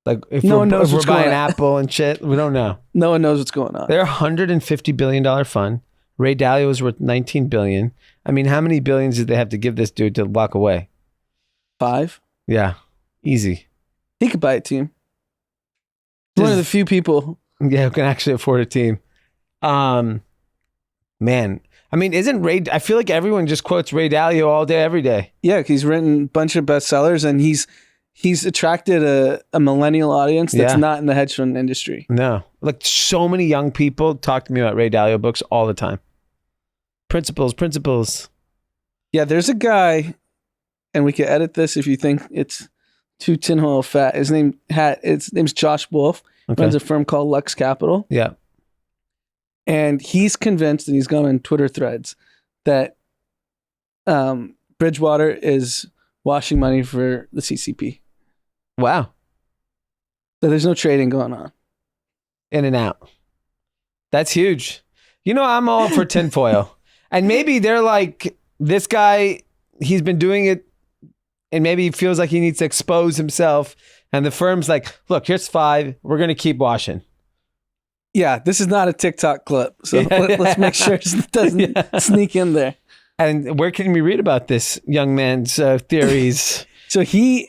Like if no one knows we're what's going buying on. Apple and shit, we don't know. No one knows what's going on. They're a $150 billion fund. Ray Dalio is worth $19 billion. I mean, how many billions did they have to give this dude to walk away? 5? Yeah, easy. He could buy a team. He's one of the few people. Yeah, who can actually afford a team. Man, I mean, isn't Ray? I feel like everyone just quotes Ray Dalio all day, every day. Yeah, he's written a bunch of bestsellers, and he's attracted a millennial audience that's not in the hedge fund industry. No, like so many young people talk to me about Ray Dalio books all the time. Principles. Yeah, there's a guy, and we can edit this if you think it's too tinfoil fat. His name's Josh Wolf. Okay. Runs a firm called Lux Capital. Yeah. And he's convinced, and he's gone on Twitter threads, that Bridgewater is washing money for the CCP. Wow. So there's no trading going on. In and out. That's huge. You know, I'm all for tinfoil. And maybe they're like, this guy, he's been doing it, and maybe he feels like he needs to expose himself. And the firm's like, look, here's 5. We're going to keep washing. Yeah, this is not a TikTok clip. So let's make sure it doesn't sneak in there. And where can we read about this young man's theories? So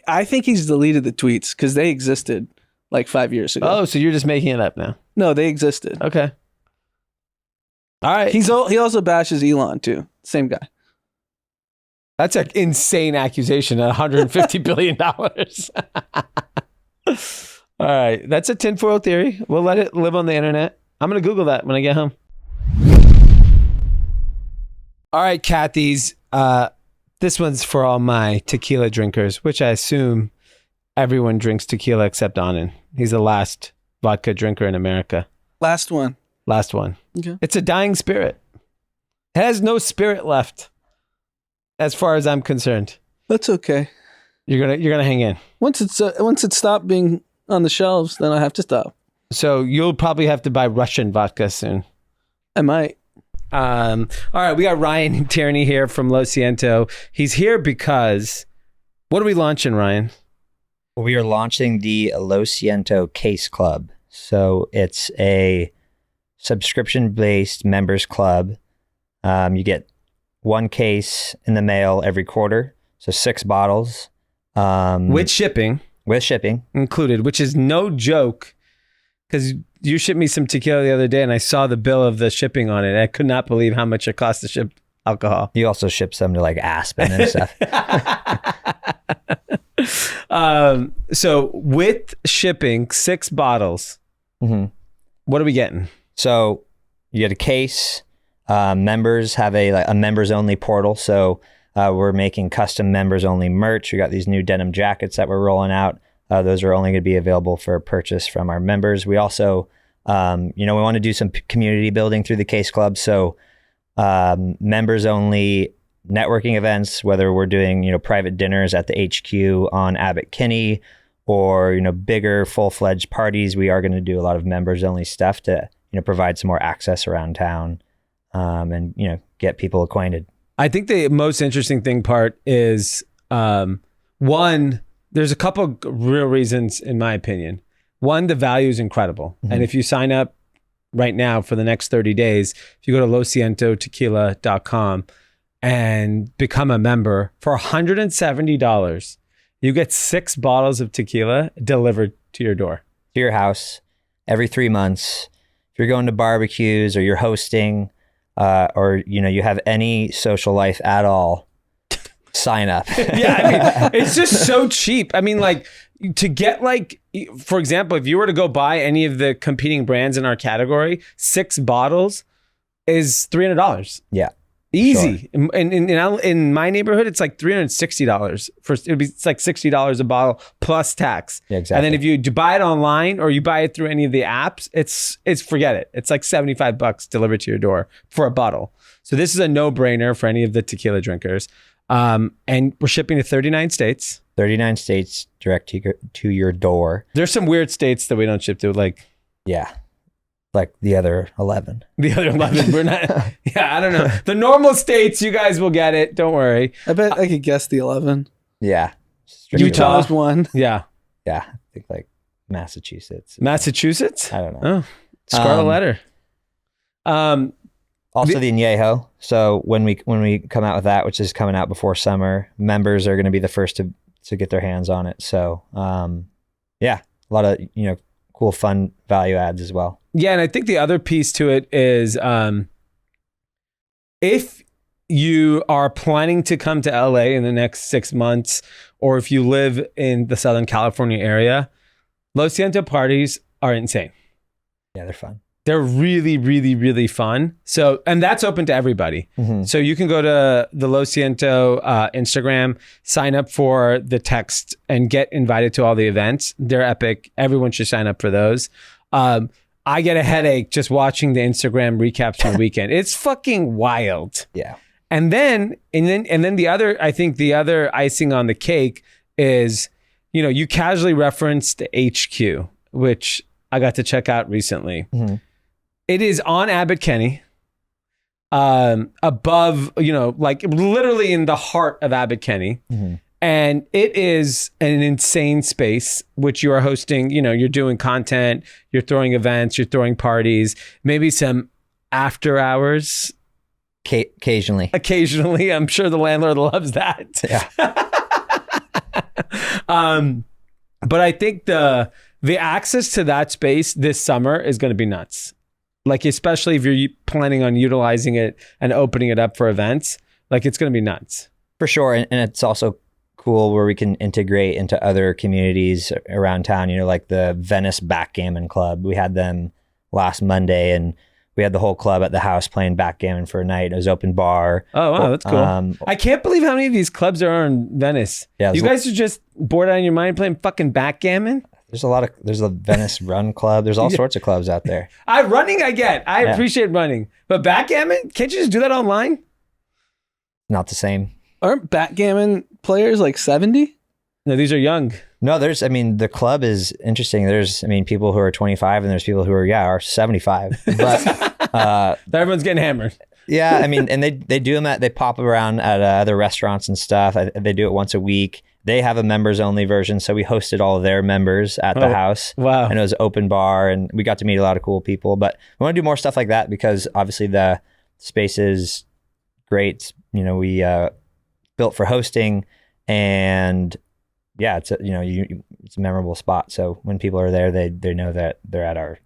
I think he's deleted the tweets because they existed like 5 years ago. Oh, so you're just making it up now? No, they existed. Okay. All right. He also bashes Elon too. Same guy. That's an insane accusation at $150 billion. All right. That's a tinfoil theory. We'll let it live on the internet. I'm going to Google that when I get home. All right, Kathy's. This one's for all my tequila drinkers, which I assume everyone drinks tequila except Anand. He's the last vodka drinker in America. Last one. Okay. It's a dying spirit. It has no spirit left, as far as I'm concerned. That's okay. You're gonna hang in. Once it stopped being on the shelves, then I have to stop. So you'll probably have to buy Russian vodka soon. I might. All right, we got Ryan Tierney here from Lo Siento. He's here because what are we launching, Ryan? We are launching the Lo Siento Case Club. So it's a subscription-based members club. You get one case in the mail every quarter, so 6 bottles. With shipping. With shipping. Included, which is no joke, because you shipped me some tequila the other day and I saw the bill of the shipping on it. I could not believe how much it cost to ship alcohol. You also ship some to like Aspen and stuff. So with shipping, 6 bottles, what are we getting? So you get a case. Members have a members only portal. So we're making custom members only merch. We got these new denim jackets that we're rolling out. Those are only going to be available for purchase from our members. We also, we want to do some community building through the Case Club. So members only networking events, whether we're doing, private dinners at the HQ on Abbot Kinney or, bigger full-fledged parties, we are going to do a lot of members only stuff to, provide some more access around town and, get people acquainted. I think the most interesting part is, one, there's a couple of real reasons, in my opinion. One, the value is incredible. And if you sign up right now for the next 30 days, if you go to losientotequila.com and become a member, for $170, you get 6 bottles of tequila delivered to your door. To your house every 3 months. If you're going to barbecues or you're hosting or, you have any social life at all, sign up. Yeah, it's just so cheap. To get for example, if you were to go buy any of the competing brands in our category, 6 bottles is $300. Yeah. Easy. Sure. In my neighborhood, it's like $360 it's like $60 a bottle plus tax. Yeah, exactly. And then if you buy it online or you buy it through any of the apps, it's forget it. It's like $75 delivered to your door for a bottle. So this is a no-brainer for any of the tequila drinkers. And we're shipping to 39 states. 39 states direct to your door. There's some weird states that we don't ship to, like the other 11. The other 11, we're not. Yeah, I don't know. The normal states, you guys will get it. Don't worry. I bet I could guess the 11. Yeah. Utah is one. Yeah. Yeah. I think like Massachusetts. Massachusetts? I don't Oh, know. scarlet letter. Also the Añejo. So when we come out with that, which is coming out before summer, members are going to be the first to get their hands on it. So a lot of cool, fun value adds as well. Yeah, and I think the other piece to it is if you are planning to come to LA in the next 6 months, or if you live in the Southern California area, Lo Siento parties are insane. Yeah, they're fun. They're really, really, really fun. So, and that's open to everybody. So you can go to the Lo Siento Instagram, sign up for the text, and get invited to all the events. They're epic. Everyone should sign up for those. I get a headache just watching the Instagram recaps from the weekend. It's fucking wild. Yeah. And then the other icing on the cake is, you casually referenced the HQ, which I got to check out recently. It is on Abbot Kinney, above, like literally in the heart of Abbot Kinney. And it is an insane space, which you are hosting. You're doing content, you're throwing events, you're throwing parties, maybe some after hours. Occasionally. I'm sure the landlord loves that. Yeah. But I think the access to that space this summer is going to be nuts. Like, especially if you're planning on utilizing it and opening it up for events, like it's going to be nuts. For sure. And it's also cool where we can integrate into other communities around town, like the Venice Backgammon Club. We had them last Monday and we had the whole club at the house playing backgammon for a night. It was open bar. Oh, wow, that's cool. I can't believe how many of these clubs there are in Venice. Yeah, you guys are just bored out of your mind playing fucking backgammon? There's a Venice Run Club. There's all sorts of clubs out there. Running I get. I appreciate running. But backgammon? Can't you just do that online? Not the same. Aren't backgammon players like 70? No, these are young. No, the club is interesting. There's people who are 25 and there's people who are 75. But everyone's getting hammered. Yeah, I mean, and they do them they pop around at other restaurants and stuff. They do it once a week. They have a members only version, so we hosted all of their members at the house. Wow. And it was open bar, and we got to meet a lot of cool people. But we want to do more stuff like that because obviously the space is great. You know, we built for hosting, and yeah, it's it's a memorable spot. So when people are there, they know that they're at our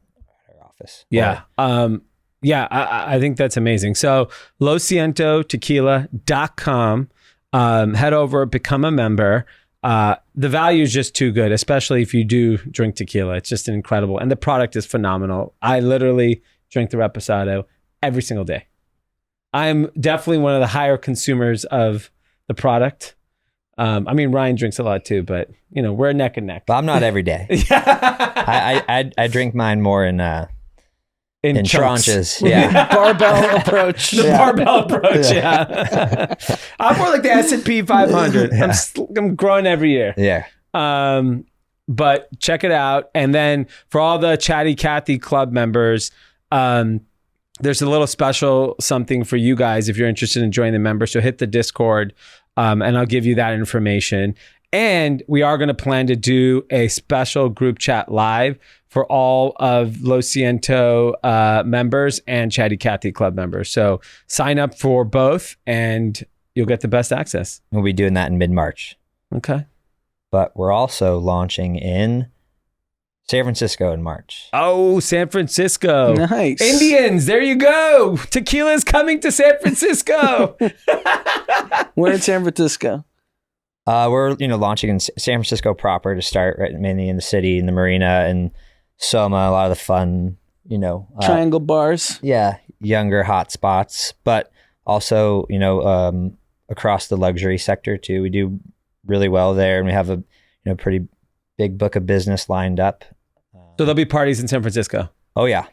office. Yeah. I think that's amazing. So LosCientoTequila.com. Head over, become a member. The value is just too good, especially if you do drink tequila. It's just incredible. And the product is phenomenal. I literally drink the Reposado every single day. I'm definitely one of the higher consumers of the product. I mean, Ryan drinks a lot too, but we're neck and neck. But I'm not every day. I drink mine more in tranches. Yeah. Barbell approach. The barbell approach. Yeah. I'm more like the S&P 500. I'm growing every year. Yeah. But check it out. And then for all the Chatty Cathy Club members, there's a little special something for you guys if you're interested in joining the members. So hit the Discord, and I'll give you that information. And we are going to plan to do a special group chat live for all of Lo Siento members and Chatty Cathy Club members. So sign up for both and you'll get the best access. We'll be doing that in mid-March. Okay. But we're also launching in San Francisco in March. Oh, San Francisco. Nice. Indians, there you go. Tequila is coming to San Francisco. We're in San Francisco. We're launching in San Francisco proper to start, right? Mainly in the city, in the marina, and Soma, a lot of the fun, Triangle bars. Yeah, younger hot spots, but also, across the luxury sector too. We do really well there, and we have a pretty big book of business lined up. So there'll be parties in San Francisco. Oh yeah,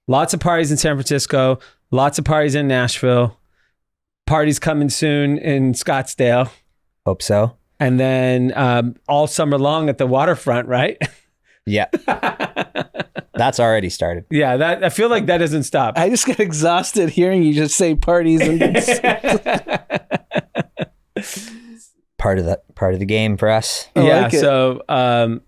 lots of parties in San Francisco. Lots of parties in Nashville. Parties coming soon in Scottsdale. Hope so. And then all summer long at the waterfront, right? Yeah. That's already started. Yeah, I feel like that doesn't stop. I just get exhausted hearing you just say parties and part of the game for us. Yeah. Like it. So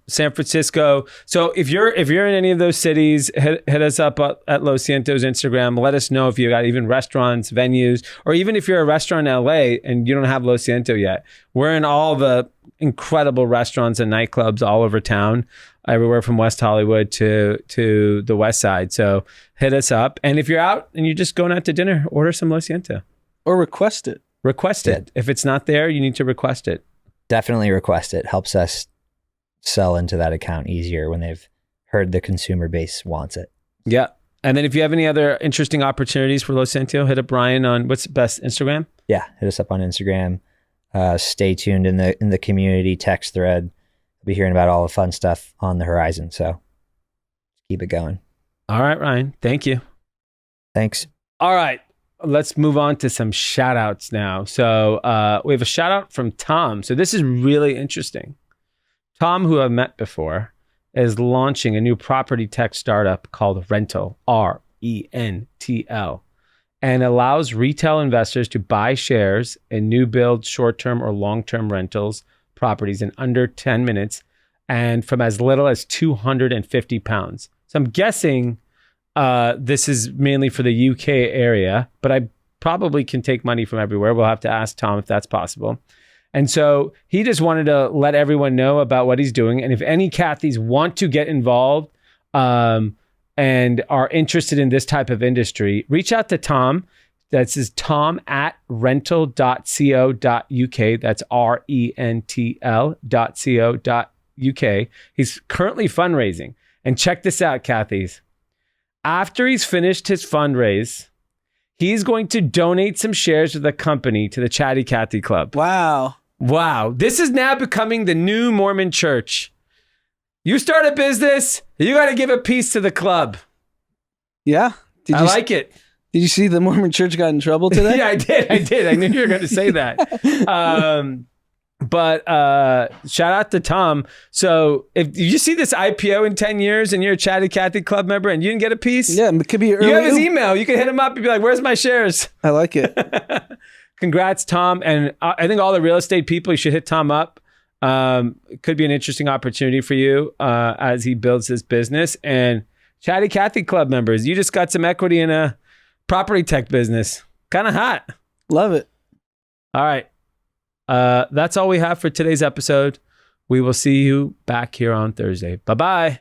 San Francisco. So if you're in any of those cities, hit us up at Lo Siento's Instagram. Let us know if you got even restaurants, venues, or even if you're a restaurant in LA and you don't have Lo Siento yet. We're in all the incredible restaurants and nightclubs all over town, everywhere from West Hollywood to the West Side. So hit us up. And if you're out and you're just going out to dinner, order some Lo Siento. or request it. Request it. If it's not there, you need to request it. Definitely request it. Helps us sell into that account easier when they've heard the consumer base wants it. Yeah. And then if you have any other interesting opportunities for Lo Siento, hit up Brian on what's best, Instagram? Yeah, hit us up on Instagram. Stay tuned in the community text thread. We'll be hearing about all the fun stuff on the horizon. So keep it going. All right, Ryan. Thank you. Thanks. All right. Let's move on to some shout outs now. So we have a shout out from Tom. So this is really interesting. Tom, who I've met before, is launching a new property tech startup called Rental, RENTL, and allows retail investors to buy shares in new build, short-term or long-term rentals properties in under 10 minutes and from as little as £250. So I'm guessing this is mainly for the UK area, but I probably can take money from everywhere. We'll have to ask Tom if that's possible. And so he just wanted to let everyone know about what he's doing. And if any Cathys want to get involved and are interested in this type of industry, reach out to Tom. That's his Tom at rental.co.uk. That's RENTL.co.uk. He's currently fundraising. And check this out, Cathys. After he's finished his fundraise, he's going to donate some shares of the company to the Chatty Cathy Club. Wow. Wow. This is now becoming the new Mormon church. You start a business, you got to give a piece to the club. Yeah. I like it. Did you see the Mormon church got in trouble today? Yeah, I did. I knew you were going to say that. But shout out to Tom. So if you see this IPO in 10 years and you're a Chatty Cathy Club member and you didn't get a piece, Yeah, it could be early. you have his email. You can hit him up and be like, where's my shares? I like it. Congrats, Tom. And I think all the real estate people, you should hit Tom up. It could be an interesting opportunity for you as he builds his business. And Chatty Cathy Club members, you just got some equity in a property tech business. Kind of hot. Love it. All right. That's all we have for today's episode. We will see you back here on Thursday. Bye-bye.